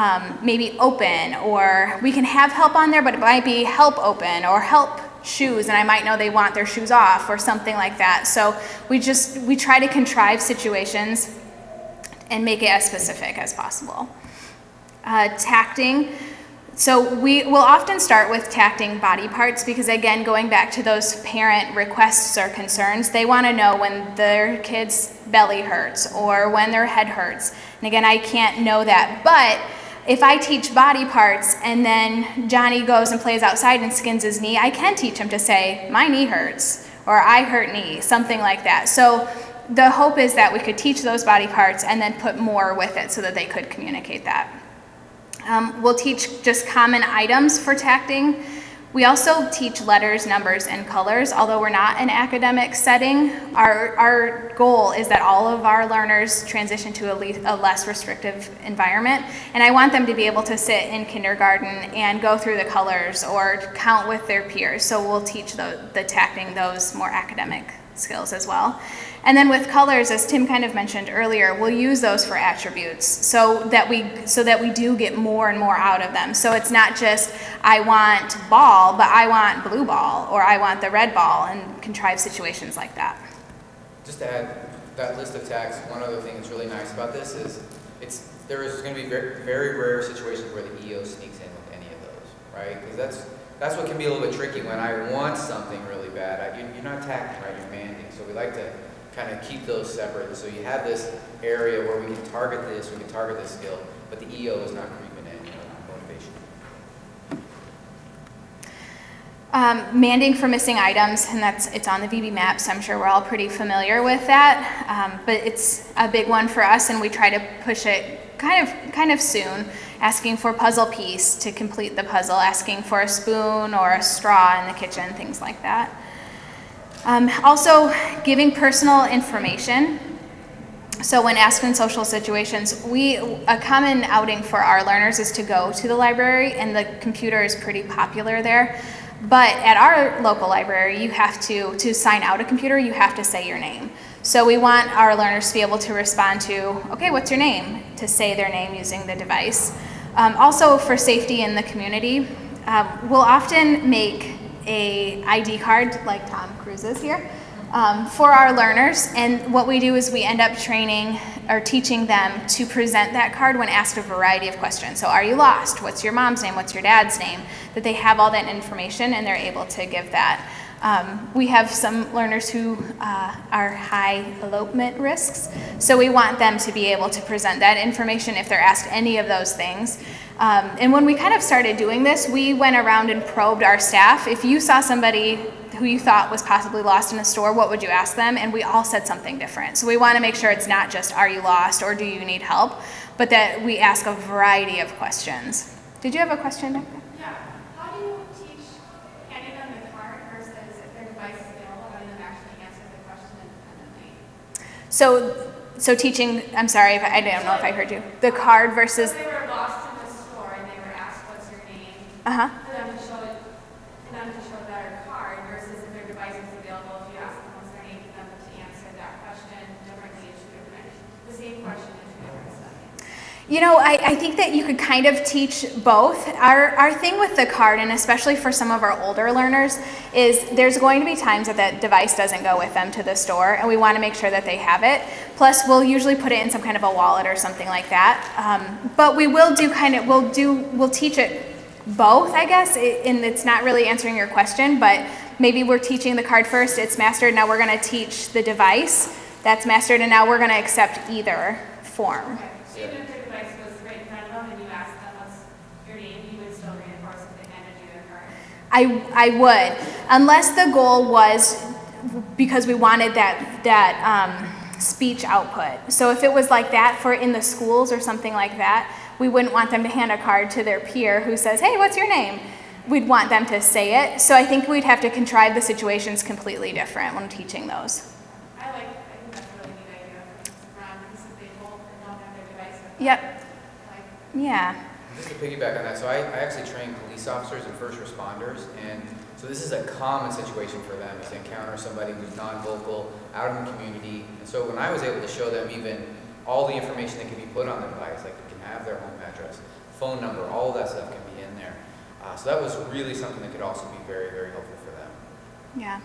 maybe open, or we can have help on there, but it might be help open or help shoes, and I might know they want their shoes off or something like that. So we try to contrive situations and make it as specific as possible. Tacting. So we will often start with tacting body parts because, again, going back to those parent requests or concerns, they want to know when their kid's belly hurts or when their head hurts. And again, I can't know that, but if I teach body parts and then Johnny goes and plays outside and skins his knee, I can teach him to say, my knee hurts, or I hurt knee, something like that. So the hope is that we could teach those body parts and then put more with it so that they could communicate that. We'll teach just common items for tacting. We also teach letters, numbers, and colors. Although we're not an academic setting, our goal is that all of our learners transition to a less restrictive environment. And I want them to be able to sit in kindergarten and go through the colors or count with their peers. So we'll teach the tacting those more academic skills as well. And then with colors, as Tim kind of mentioned earlier, we'll use those for attributes so that we do get more and more out of them. So it's not just I want ball, but I want blue ball, or I want the red ball, and contrive situations like that. Just to add that list of tags, one other thing that's really nice about this is there is going to be very, very rare situations where the EO sneaks in with any of those, right? Because that's what can be a little bit tricky when I want something really bad. You're not tacting, right? You're manding. So we like to kind of keep those separate. So you have this area where we can target this, we can target this skill, but the EO is not creeping in, motivation. Manding for missing items, and it's on the VB map, so I'm sure we're all pretty familiar with that. But it's a big one for us, and we try to push it kind of soon, asking for puzzle piece to complete the puzzle, asking for a spoon or a straw in the kitchen, things like that. Also, giving personal information. So when asked in social situations, a common outing for our learners is to go to the library, and the computer is pretty popular there. But at our local library, you have to sign out a computer, you have to say your name. So we want our learners to be able to respond to, okay, what's your name? To say their name using the device. Also for safety in the community, we'll often make a ID card like Tom Cruise's here for our learners, and what we do is we end up training or teaching them to present that card when asked a variety of questions. So are you lost? What's your mom's name? What's your dad's name? That they have all that information and they're able to give that. We have some learners who are high elopement risks, so we want them to be able to present that information if they're asked any of those things. And when we kind of started doing this, we went around and probed our staff. If you saw somebody who you thought was possibly lost in a store, what would you ask them? And we all said something different. So we want to make sure it's not just, are you lost or do you need help, but that we ask a variety of questions. Did you have a question back there? Yeah. How do you teach handing them the card versus if their device is available, having them actually answer the question independently? So teaching, I'm sorry, I don't know if I heard you. The card versus... So they were lost in the store and they were asked, what's your name? Uh-huh. For them to show their card versus if their device is available, if you ask them what's their name, for them to answer that question differently in two different, the same question in two different settings. I think that you could kind of teach both. Our thing with the card, and especially for some of our older learners, is there's going to be times that that device doesn't go with them to the store, and we want to make sure that they have it. Plus, we'll usually put it in some kind of a wallet or something like that. But we will we'll teach it both, I guess, and it's not really answering your question, but maybe we're teaching the card first, it's mastered, now we're going to teach the device, that's mastered, and now we're going to accept either form. Okay. So even if their device was right in front of them and you asked them what's your name, you would still reinforce if they handed you their card? I would, unless the goal was because we wanted that speech output. So if it was like that for in the schools or something like that, we wouldn't want them to hand a card to their peer who says, hey, what's your name? We'd want them to say it. So I think we'd have to contrive the situations completely different when teaching those. I think that's a really neat idea for Ron, because if they both don't have their device with them, Yep. Yeah. Just to piggyback on that, so I actually train police officers and first responders, and so this is a common situation for them, is to encounter somebody who's non-vocal, out in the community. And so when I was able to show them even all the information that can be put on the device, like they can have their home address, phone number, all of that stuff can be in there. So that was really something that could also be very, very helpful for them. Yeah.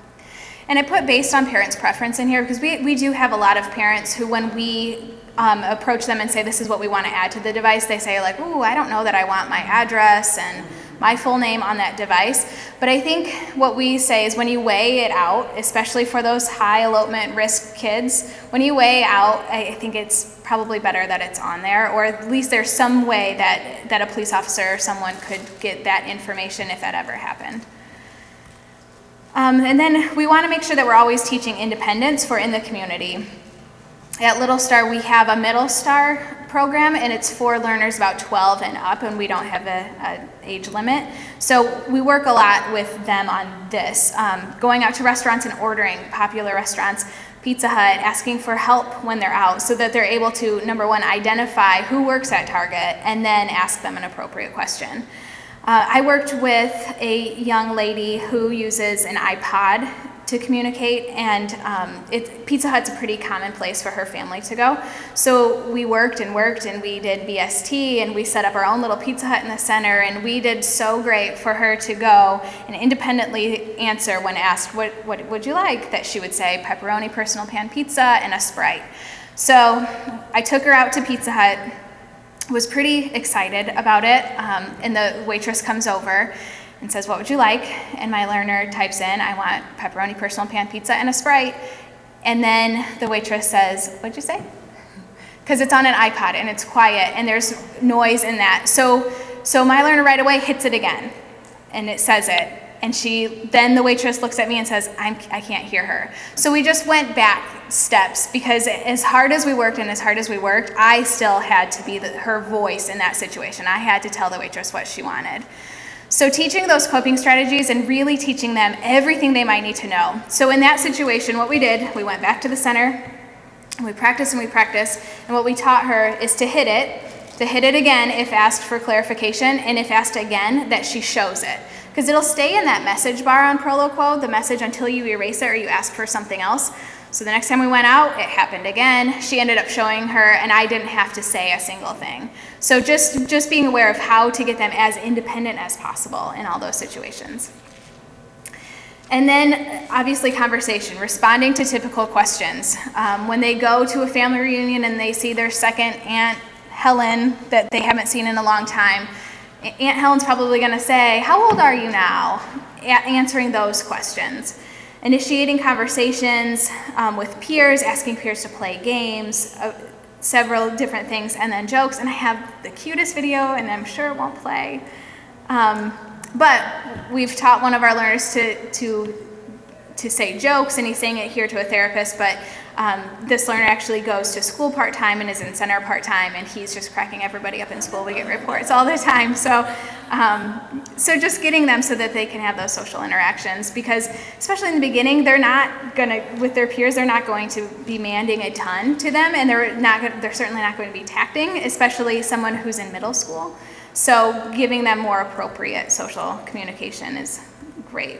And I put based on parents' preference in here because we do have a lot of parents who, when we approach them and say this is what we want to add to the device, they say like, ooh, I don't know that I want my address and my full name on that device. But I think what we say is when you weigh it out, especially for those high elopement risk kids, when you weigh out, I think it's probably better that it's on there, or at least there's some way that a police officer or someone could get that information if that ever happened. And then we want to make sure that we're always teaching independence for in the community. At Little Star, we have a Middle Star program, and it's for learners about 12 and up, and we don't have an age limit. So we work a lot with them on this, going out to restaurants and ordering popular restaurants, Pizza Hut, asking for help when they're out so that they're able to, number one, identify who works at Target, and then ask them an appropriate question. I worked with a young lady who uses an iPod to communicate, and Pizza Hut's a pretty common place for her family to go. So we worked, and we did BST, and we set up our own little Pizza Hut in the center, and we did so great for her to go and independently answer when asked, what would you like? That she would say pepperoni personal pan pizza and a Sprite. So I took her out to Pizza Hut, was pretty excited about it, and the waitress comes over and says, "What would you like?" And my learner types in, "I want pepperoni personal pan pizza and a Sprite." And then the waitress says, "What'd you say?" Because it's on an iPod and it's quiet and there's noise in that. So my learner right away hits it again and it says it. And then the waitress looks at me and says, I can't hear her. So we just went back steps, because as hard as we worked, I still had to be her voice in that situation. I had to tell the waitress what she wanted. So teaching those coping strategies and really teaching them everything they might need to know. So in that situation, what we did, we went back to the center, and we practiced, and what we taught her is to hit it again if asked for clarification, and if asked again, that she shows it. Because it'll stay in that message bar on Proloquo, the message, until you erase it or you ask for something else. So the next time we went out, it happened again. She ended up showing her, and I didn't have to say a single thing. So just being aware of how to get them as independent as possible in all those situations. And then, obviously, conversation, responding to typical questions. When they go to a family reunion and they see their second Aunt Helen that they haven't seen in a long time, Aunt Helen's probably going to say, "How old are you now?" Answering those questions. Initiating conversations with peers, asking peers to play games, several different things, and then jokes. And I have the cutest video, and I'm sure it won't play. But we've taught one of our learners to say jokes, and he's saying it here to a therapist, but this learner actually goes to school part-time and is in center part-time, and he's just cracking everybody up in school. We get reports all the time. So just getting them so that they can have those social interactions, because especially in the beginning, they're not gonna, with their peers, they're not going to be demanding a ton to them, and they're certainly not going to be tacting, especially someone who's in middle school. So giving them more appropriate social communication is great.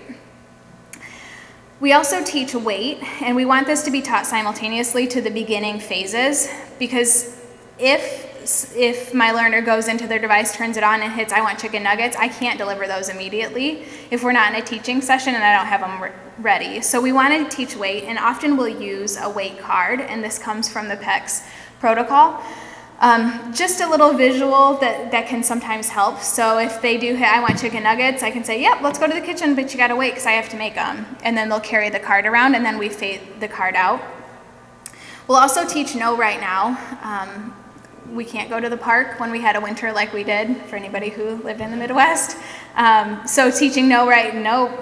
We also teach weight, and we want this to be taught simultaneously to the beginning phases, because if my learner goes into their device, turns it on, and hits "I want chicken nuggets," I can't deliver those immediately if we're not in a teaching session and I don't have them ready. So we want to teach weight, and often we'll use a weight card, and this comes from the PECS protocol. Just a little visual that can sometimes help. So if they do hit "I want chicken nuggets," I can say, "Yep, let's go to the kitchen, but you gotta wait because I have to make them." And then they'll carry the card around, and then we fade the card out. We'll also teach "no right now." We can't go to the park when we had a winter like we did, for anybody who lived in the Midwest. So teaching no,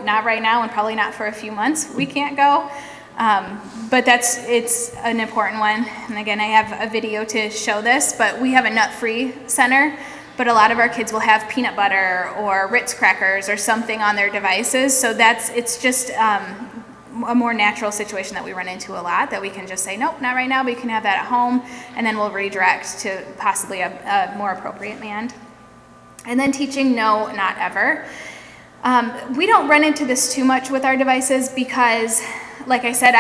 not right now, and probably not for a few months, we can't go. But it's an important one. And again, I have a video to show this, but we have a nut-free center, but a lot of our kids will have peanut butter or Ritz crackers or something on their devices. So it's just a more natural situation that we run into a lot, that we can just say, "Nope, not right now, but you can have that at home," and then we'll redirect to possibly a more appropriate band. And then teaching no, not ever. We don't run into this too much with our devices because, like I said,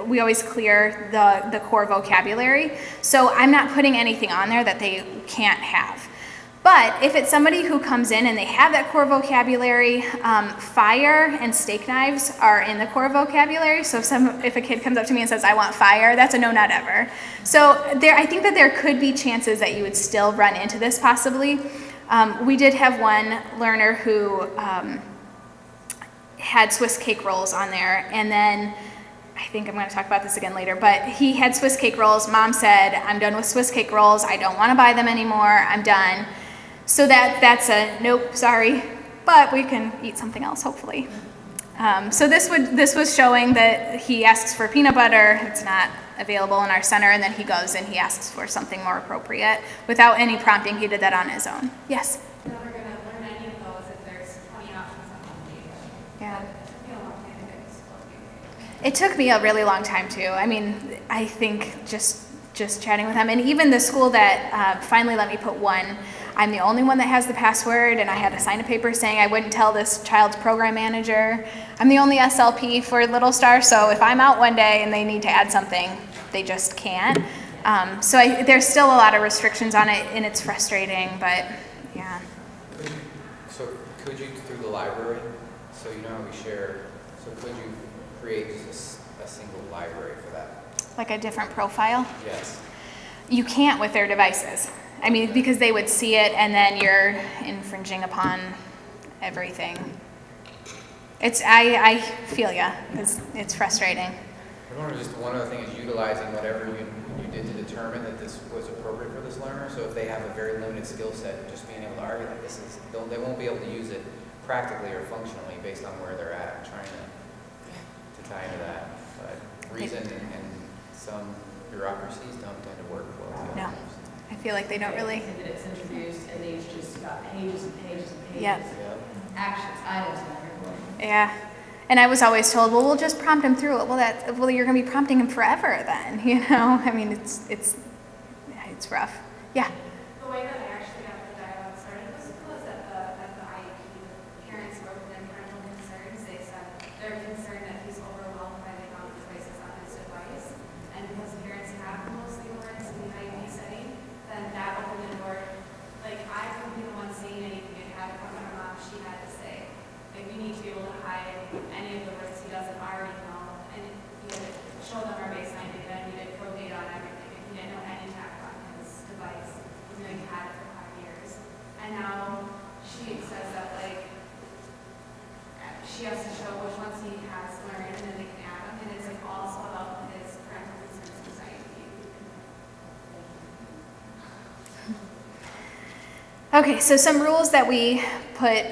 we always clear the core vocabulary. So I'm not putting anything on there that they can't have. But if it's somebody who comes in and they have that core vocabulary, fire and steak knives are in the core vocabulary. So if a kid comes up to me and says, "I want fire," that's a no, not ever. So I think that there could be chances that you would still run into this possibly. We did have one learner who had Swiss cake rolls on there, and then I think I'm going to talk about this again later, but he had Swiss cake rolls. Mom said, "I'm done with Swiss cake rolls. I don't want to buy them anymore. I'm done." So that's a nope, sorry, but we can eat something else, hopefully. So this was showing that he asks for peanut butter. It's not available in our center, and then he goes and he asks for something more appropriate without any prompting. He did that on his own. Yes? We're never going to learn any of those if there's 20 options on one page. Yeah. It It took me a really long time too. I mean, I think just chatting with them, and even the school that finally let me put one, I'm the only one that has the password, and I had to sign a paper saying I wouldn't tell this child's program manager. I'm the only SLP for Little Star, so if I'm out one day and they need to add something, they just can't. So there's still a lot of restrictions on it, and it's frustrating, but yeah. So could you, through the library, so you know how we share, so could you create just a single library for that? Like a different profile? Yes. You can't with their devices. I mean, because they would see it and then you're infringing upon everything. I feel ya, because it's frustrating. One other thing is utilizing whatever you did to determine that this was appropriate for this learner. So if they have a very limited skill set, just being able to argue that they won't be able to use it practically or functionally based on where they're at. I'm trying to tie into that. But reason and some bureaucracies don't tend to work well together. No, I feel like they don't really. That it's introduced and they've just got pages and pages and pages. Yep. Yep. Actions, items in everywhere. Yeah. And I was always told, well, we'll just prompt him through it. Well, you're going to be prompting him forever then, you know? I mean, it's rough. Yeah. The way that I actually got the dialogue started was at the IEP. Parents wrote in parental concerns. They said they're concerned that he's overwhelmed by the amount of choices on his device. And because parents have mostly words in the IEP setting, then that opened the door. Like, I couldn't be the one saying anything and have it come from my mom. She had to say, like, we need to be able to hide any of the words he doesn't already know. And you had to show them our baseline data, and you did throw data on everything. If you didn't know any tech on his device, you know, you had it for 5 years. And now she says that, like, she has to show which ones he has learned, and then they can add them. And it's, like, all about his parental concerns with IEP. Okay, so some rules that we put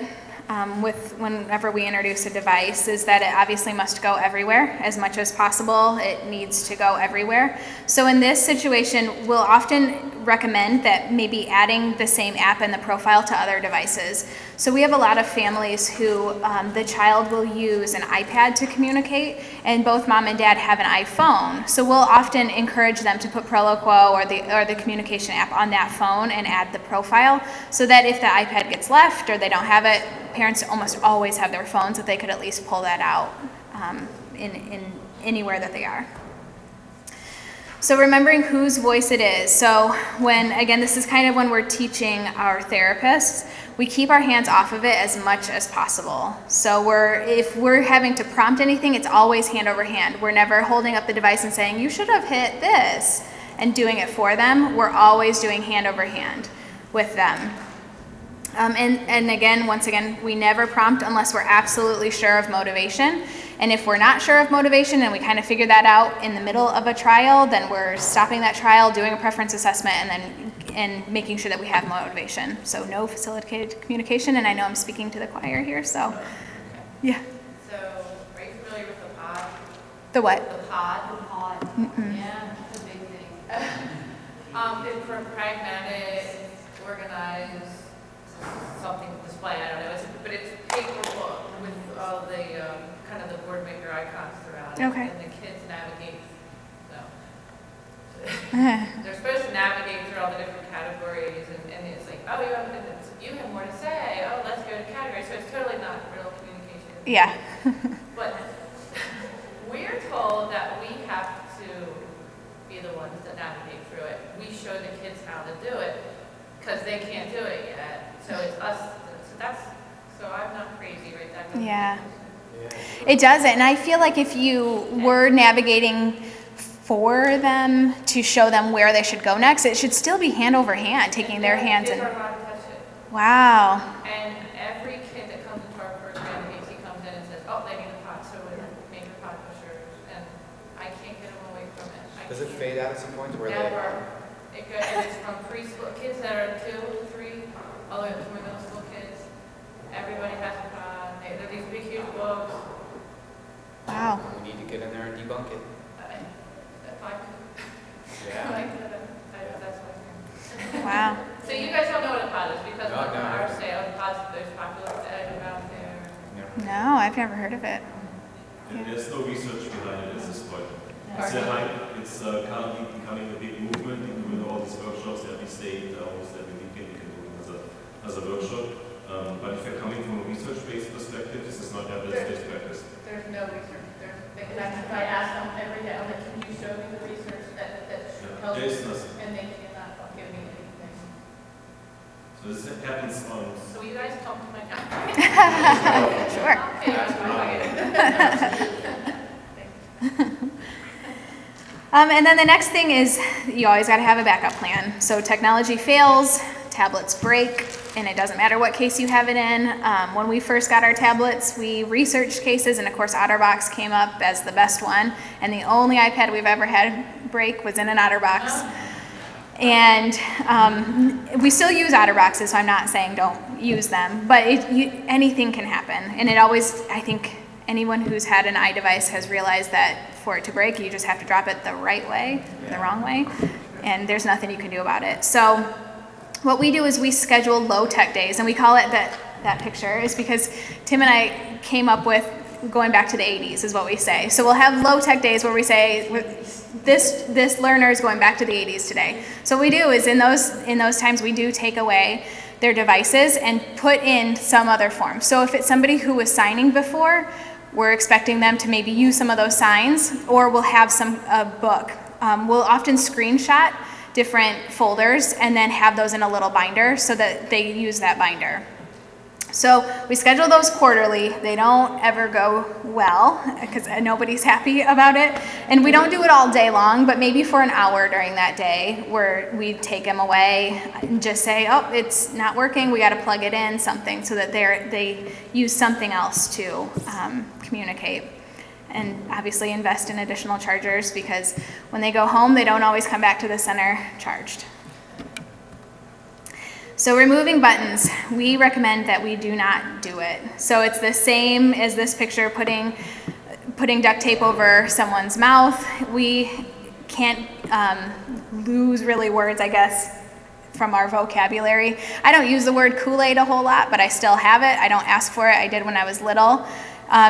with whenever we introduce a device is that it obviously must go everywhere as much as possible. It needs to go everywhere. So in this situation, we'll often recommend that maybe adding the same app in the profile to other devices. So we have a lot of families who the child will use an iPad to communicate, and both mom and dad have an iPhone. So we'll often encourage them to put Proloquo or the communication app on that phone and add the profile, so that if the iPad gets left or they don't have it, parents almost always have their phones that they could at least pull that out in anywhere that they are. So remembering whose voice it is. So again, this is kind of when we're teaching our therapists, we keep our hands off of it as much as possible. So if we're having to prompt anything, it's always hand over hand. We're never holding up the device and saying, you should have hit this, and doing it for them. We're always doing hand over hand with them. And again, once again, we never prompt unless we're absolutely sure of motivation. And if we're not sure of motivation and we kind of figure that out in the middle of a trial, then we're stopping that trial, doing a preference assessment, and making sure that we have motivation. So no facilitated communication, and I know I'm speaking to the choir here, so yeah. So, are you familiar with the pod? The what? The pod. Mm-mm. Yeah, that's a big thing. It's for pragmatic, organized, something display, I don't know, but it's paper book with all the kind of the board maker icons throughout it. Okay. And the kids navigate, they're supposed to navigate through all the different categories, and it's like, oh, you have more to say, oh, let's go to categories, so it's totally not real communication. Yeah. But we're told that we have to be the ones that navigate through it. We show the kids how to do it, because they can't do it yet. So it's us, so I'm not crazy, right? Yeah. It doesn't, and I feel like if you were navigating for them to show them where they should go next, it should still be hand over hand, taking their hands and. and. Kids are allowed to touch it. Wow. And every kid that comes into our program, AAC comes in and says, oh, they need a pod, so we're making pod pushers, and I can't get them away from it. Does it fade out at some point to where Never. It goes, and it's from preschool, kids that are 2, 3, all the way up to middle school kids. Everybody has a pod. They're these big, huge books. Wow. We need to get in there and debunk it. If I could. Yeah. That's what I think. Wow. So you guys don't know what a pod is because No, of no. our sale, pods, there's popular out there. No, I've never heard of it. And there's no research behind it at this point. It's currently becoming a big movement, even with all these workshops every state, almost every weekend you can do it as a workshop. But if you're coming from a research-based perspective, this is not evidence-based practice. There's no research. And I ask them every day, I'm like, can you show me the research that tells There is you? nothing. And they cannot give me anything. So this happens on. So you guys come to my house. Sure. Okay, And then the next thing is, you always got to have a backup plan. So technology fails, tablets break, and it doesn't matter what case you have it in. When we first got our tablets, we researched cases, and of course OtterBox came up as the best one, and the only iPad we've ever had break was in an OtterBox. And we still use OtterBoxes, so I'm not saying don't use them, but anything can happen. And it always, I think anyone who's had an iDevice has realized that for it to break, you just have to drop it the right way, the wrong way, and there's nothing you can do about it. So what we do is we schedule low tech days, and we call it that picture is because Tim and I came up with going back to the 80s is what we say. So we'll have low tech days where we say this learner is going back to the 80s today. So what we do is in those times we do take away their devices and put in some other form. So if it's somebody who was signing before, we're expecting them to maybe use some of those signs, or we'll have a book. We'll often screenshot different folders and then have those in a little binder so that they use that binder. So we schedule those quarterly. They don't ever go well because nobody's happy about it. And we don't do it all day long, but maybe for an hour during that day where we take them away and just say, oh, it's not working, we got to plug it in, something, so that they use something else to communicate. And obviously invest in additional chargers because when they go home, they don't always come back to the center charged. So removing buttons, we recommend that we do not do it. So it's the same as this picture, putting duct tape over someone's mouth. We can't lose really words, I guess, from our vocabulary. I don't use the word Kool-Aid a whole lot, but I still have it. I don't ask for it. I did when I was little.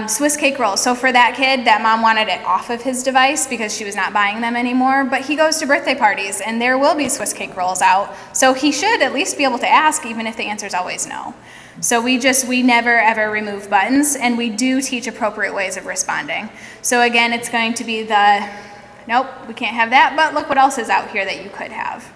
Swiss cake rolls. So for that kid, that mom wanted it off of his device because she was not buying them anymore, but he goes to birthday parties and there will be Swiss cake rolls out. So he should at least be able to ask, even if the answer is always no. So we never ever remove buttons, and we do teach appropriate ways of responding. So again, it's going to be nope, we can't have that, but look what else is out here that you could have.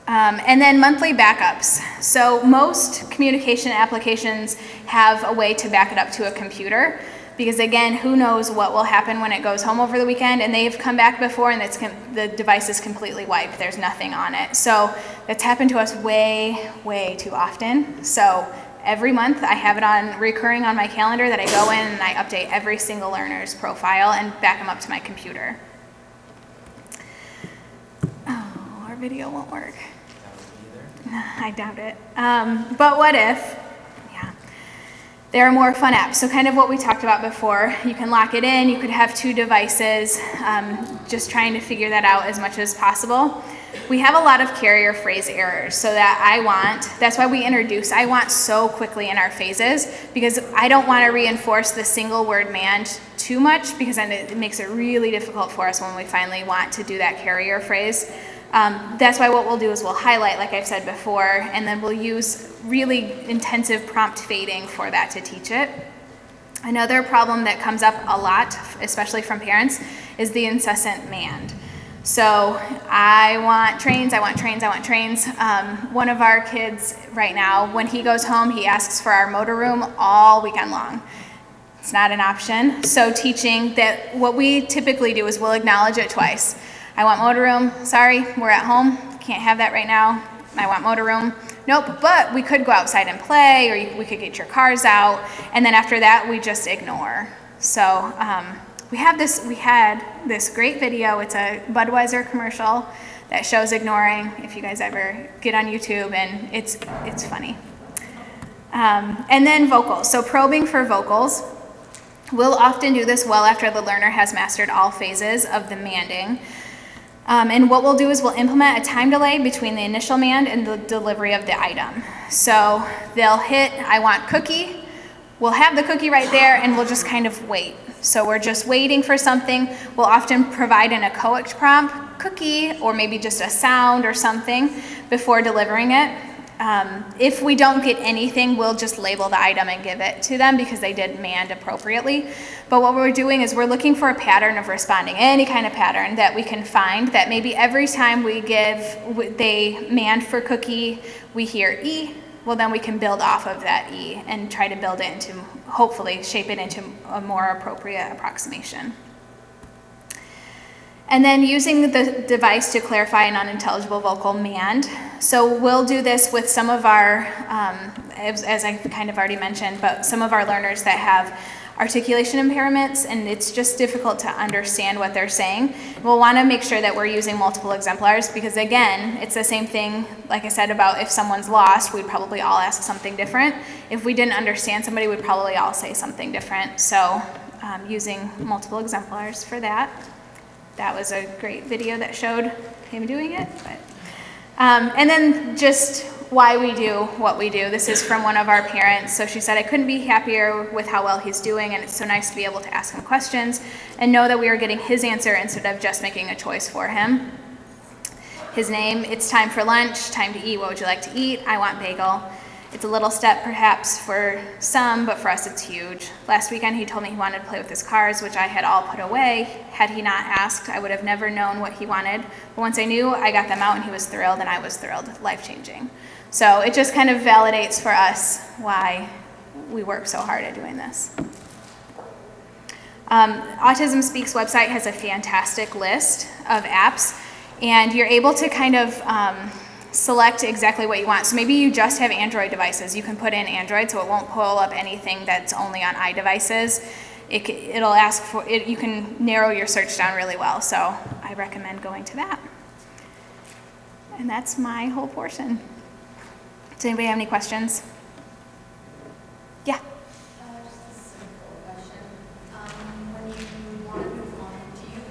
And then monthly backups. So most communication applications have a way to back it up to a computer because again, who knows what will happen when it goes home over the weekend, and they've come back before and the device is completely wiped. There's nothing on it. So that's happened to us way, way too often. So every month I have it recurring on my calendar that I go in and I update every single learner's profile and back them up to my computer. Oh, our video won't work. I doubt it. But what if, there are more fun apps. So kind of what we talked about before, you can lock it in, you could have 2 devices, just trying to figure that out as much as possible. We have a lot of carrier phrase errors, so that's why we introduce I want so quickly in our phases, because I don't want to reinforce the single word manned too much, because then it makes it really difficult for us when we finally want to do that carrier phrase. That's why what we'll do is we'll highlight, like I've said before, and then we'll use really intensive prompt fading for that to teach it. Another problem that comes up a lot, especially from parents, is the incessant manned. So I want trains, I want trains, I want trains. One of our kids right now, when he goes home, he asks for our motor room all weekend long. It's not an option. So teaching that, what we typically do is we'll acknowledge it twice. I want motor room, sorry, we're at home, can't have that right now. I want motor room, nope, but we could go outside and play, or we could get your cars out, and then after that, we just ignore. So we had this great video. It's a Budweiser commercial that shows ignoring, if you guys ever get on YouTube, and it's funny. And then vocals, so probing for vocals. We'll often do this well after the learner has mastered all phases of the manding. And what we'll do is we'll implement a time delay between the initial mand and the delivery of the item. So they'll hit, I want cookie. We'll have the cookie right there, and we'll just kind of wait. So we're just waiting for something. We'll often provide an echoic prompt, cookie, or maybe just a sound or something before delivering it. If we don't get anything, we'll just label the item and give it to them because they did mand appropriately. But what we're doing is we're looking for a pattern of responding, any kind of pattern that we can find, that maybe every time they mand for cookie, we hear E. Well, then we can build off of that E and try to build it into, hopefully shape it into a more appropriate approximation. And then using the device to clarify an unintelligible vocal mand. So we'll do this with some of our, as I kind of already mentioned, but some of our learners that have articulation impairments, and it's just difficult to understand what they're saying. We'll want to make sure that we're using multiple exemplars because, again, it's the same thing, like I said, about if someone's lost, we'd probably all ask something different. If we didn't understand somebody, we'd probably all say something different. So using multiple exemplars for that. That was a great video that showed him doing it. But, and then just why we do what we do. This is from one of our parents. So she said, I couldn't be happier with how well he's doing, and it's so nice to be able to ask him questions and know that we are getting his answer instead of just making a choice for him. His name, it's time for lunch, time to eat, what would you like to eat? I want bagel. It's a little step perhaps for some, but for us it's huge. Last weekend he told me he wanted to play with his cars, which I had all put away. Had he not asked, I would have never known what he wanted. But once I knew, I got them out and he was thrilled and I was thrilled, life-changing. So it just kind of validates for us why we work so hard at doing this. Autism Speaks website has a fantastic list of apps, and you're able to kind of select exactly what you want. So maybe you just have Android devices. You can put in Android so it won't pull up anything that's only on iDevices. It'll ask for it. You can narrow your search down really well. So I recommend going to that. And that's my whole portion. Does anybody have any questions? Yeah. Just a simple question. When you want to move on, do you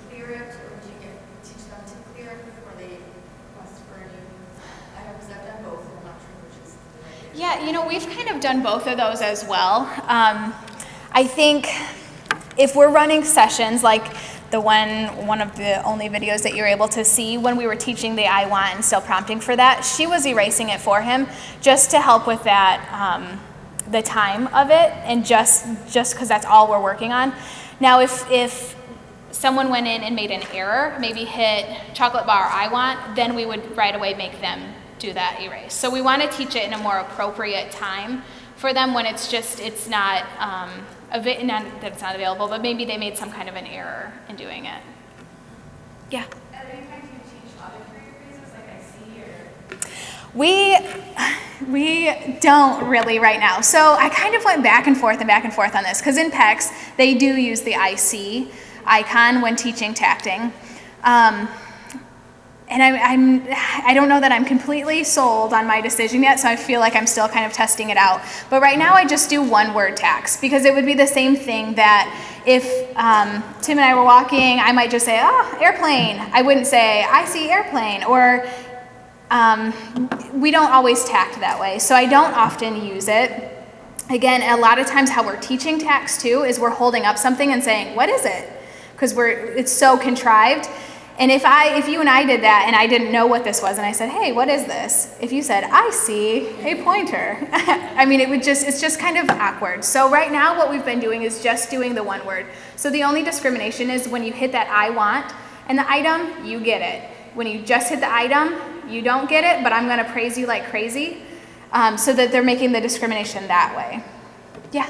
clear it or do you teach them to clear it before they request for a new item? Because I've done both and I'm not sure which is the right way. Yeah, you know, we've kind of done both of those as well. I think if we're running sessions like the one of the only videos that you're able to see when we were teaching the I want and still prompting for that, she was erasing it for him just to help with that, the time of it, and just because that's all we're working on. Now if someone went in and made an error, maybe hit chocolate bar I want, then we would right away make them do that erase. So we want to teach it in a more appropriate time for them when it's not not that it's not available, but maybe they made some kind of an error in doing it. Yeah. At any time do you teach auditory phrases like I see or? We don't really right now. So I kind of went back and forth on this because in PECS they do use the IC icon when teaching tacting. And I don't know that I'm completely sold on my decision yet, so I feel like I'm still kind of testing it out. But right now I just do one-word tags because it would be the same thing that if Tim and I were walking, I might just say, oh, airplane. I wouldn't say, I see airplane, or we don't always tact that way, so I don't often use it. Again, a lot of times how we're teaching tacts too is we're holding up something and saying, what is it? Because it's so contrived. And if you and I did that and I didn't know what this was and I said, hey, what is this? If you said, I see a pointer. I mean, it's just kind of awkward. So right now what we've been doing is just doing the one word. So the only discrimination is when you hit that I want and the item, you get it. When you just hit the item, you don't get it, but I'm gonna praise you like crazy. So that they're making the discrimination that way. Yeah.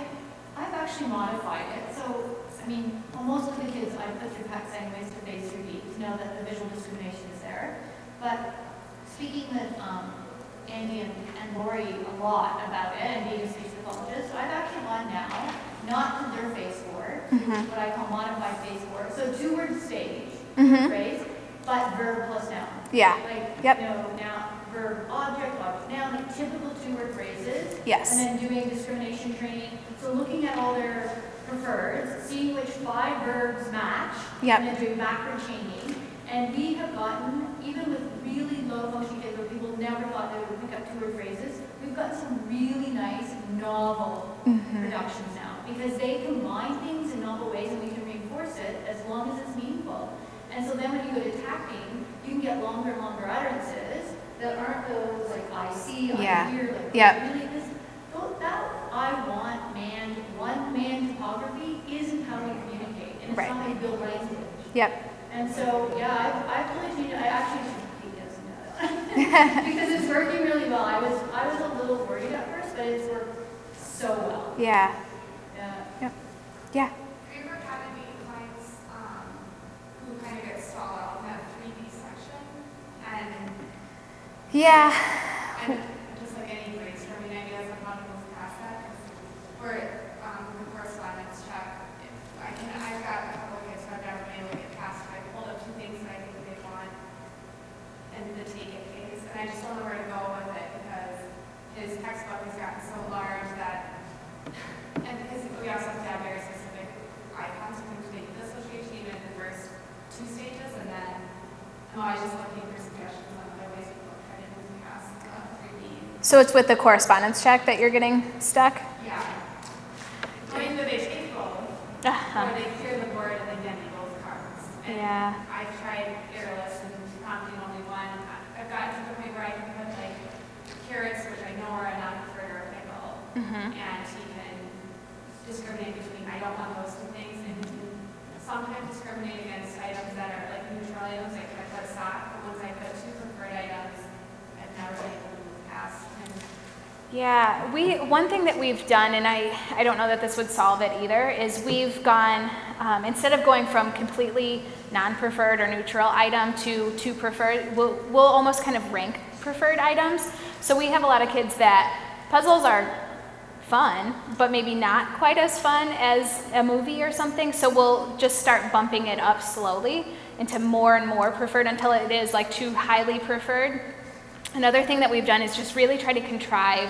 I've actually modified it. So, I mean, most of the kids I put through PECS anyways to phase 3D to know that the visual discrimination is there. But speaking with Andy and Lori a lot about it and being a speech pathologist, so I've actually gone now, not to their phase 4, what I call modified phase 4. So 2-word stage, phrase, but verb plus noun. Yeah. Like, yep. you know, now verb, object, noun, like typical 2-word phrases. Yes. And then doing discrimination training. So looking at all their preferreds, seeing which 5 verbs match, yep. and then doing backward chaining. And we have gotten, even with really low functioning kids where people never thought they would pick up 2-word phrases, we've got some really nice novel productions now. Because they combine things in novel ways and we can reinforce it as long as it's meaningful. And so then when you go to tacting, you can get longer and longer utterances that aren't those like I see, I hear, like really this. That I want one-man topography isn't how we communicate, and it's not how you build language. Yep. And so, yeah, I've really changed it. I actually should keep this now because it's working really well. I was a little worried at first, but it's worked so well. Yeah. Yeah. Yep. Yeah. Have you ever had any clients who kind of get stuck Yeah. And just like any brainstorming ideas on how to move past that, 'cause we're, the correspondence check, I've got a couple of kids who I've never been able to get past, I pulled up 2 things that I think they want in the take it phase, and I just don't know where to go with it, because his textbook has gotten so large that, and because we also have to have very specific icons for him to make the association even in the first 2 stages, and then I'm always just looking for suggestions on other ways people try to move past 3D. So it's with the correspondence check that you're getting stuck? Yeah. Or either they take both, or they clear the board and then get me both cards. And Yeah. I've tried Errorless and prompting only one. I've gotten to the point where I can put like carrots, which I know are a non-preferred or a pickle, and he can discriminate between, I don't want those 2 things, and he can sometimes discriminate against items that are like neutral items, like if I put sock, but once I put 2 preferred items, I've never been able to move past. And Yeah, one thing that we've done, and I don't know that this would solve it either, is we've gone, instead of going from completely non-preferred or neutral item to preferred, we'll almost kind of rank preferred items. So we have a lot of kids that puzzles are fun, but maybe not quite as fun as a movie or something. So we'll just start bumping it up slowly into more and more preferred until it is like too highly preferred. Another thing that we've done is just really try to contrive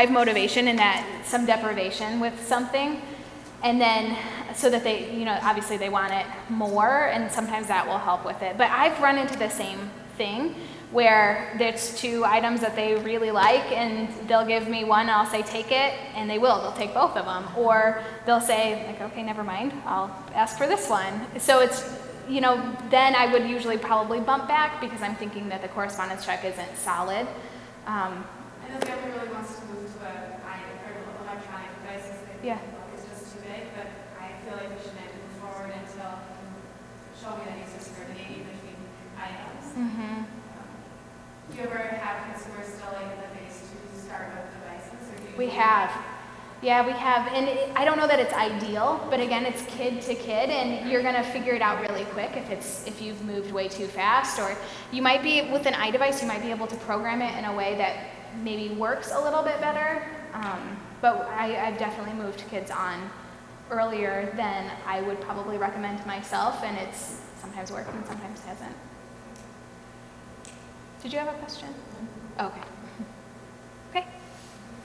motivation and that some deprivation with something. And then so that they, obviously they want it more, and sometimes that will help with it. But I've run into the same thing where there's 2 items that they really like, and they'll give me one, and I'll say take it, and they'll take both of them. Or they'll say, like, okay, never mind, I'll ask for this one. So it's, then I would usually probably bump back because I'm thinking that the correspondence check isn't solid. I know the family really wants to move to electronic devices. They think the book is just too big, but I feel like we shouldn't move forward until show me that he's discriminating between items. Do you ever have kids who are still like in the phase 2 start with devices? Or do you We have. Yeah, we have. And I don't know that it's ideal, but again, it's kid to kid, and you're going to figure it out really quick if you've moved way too fast. Or you might be, with an iDevice, you might be able to program it in a way that maybe works a little bit better. But I've definitely moved kids on earlier than I would probably recommend to myself, and it's sometimes worked and sometimes hasn't. Did you have a question? Okay.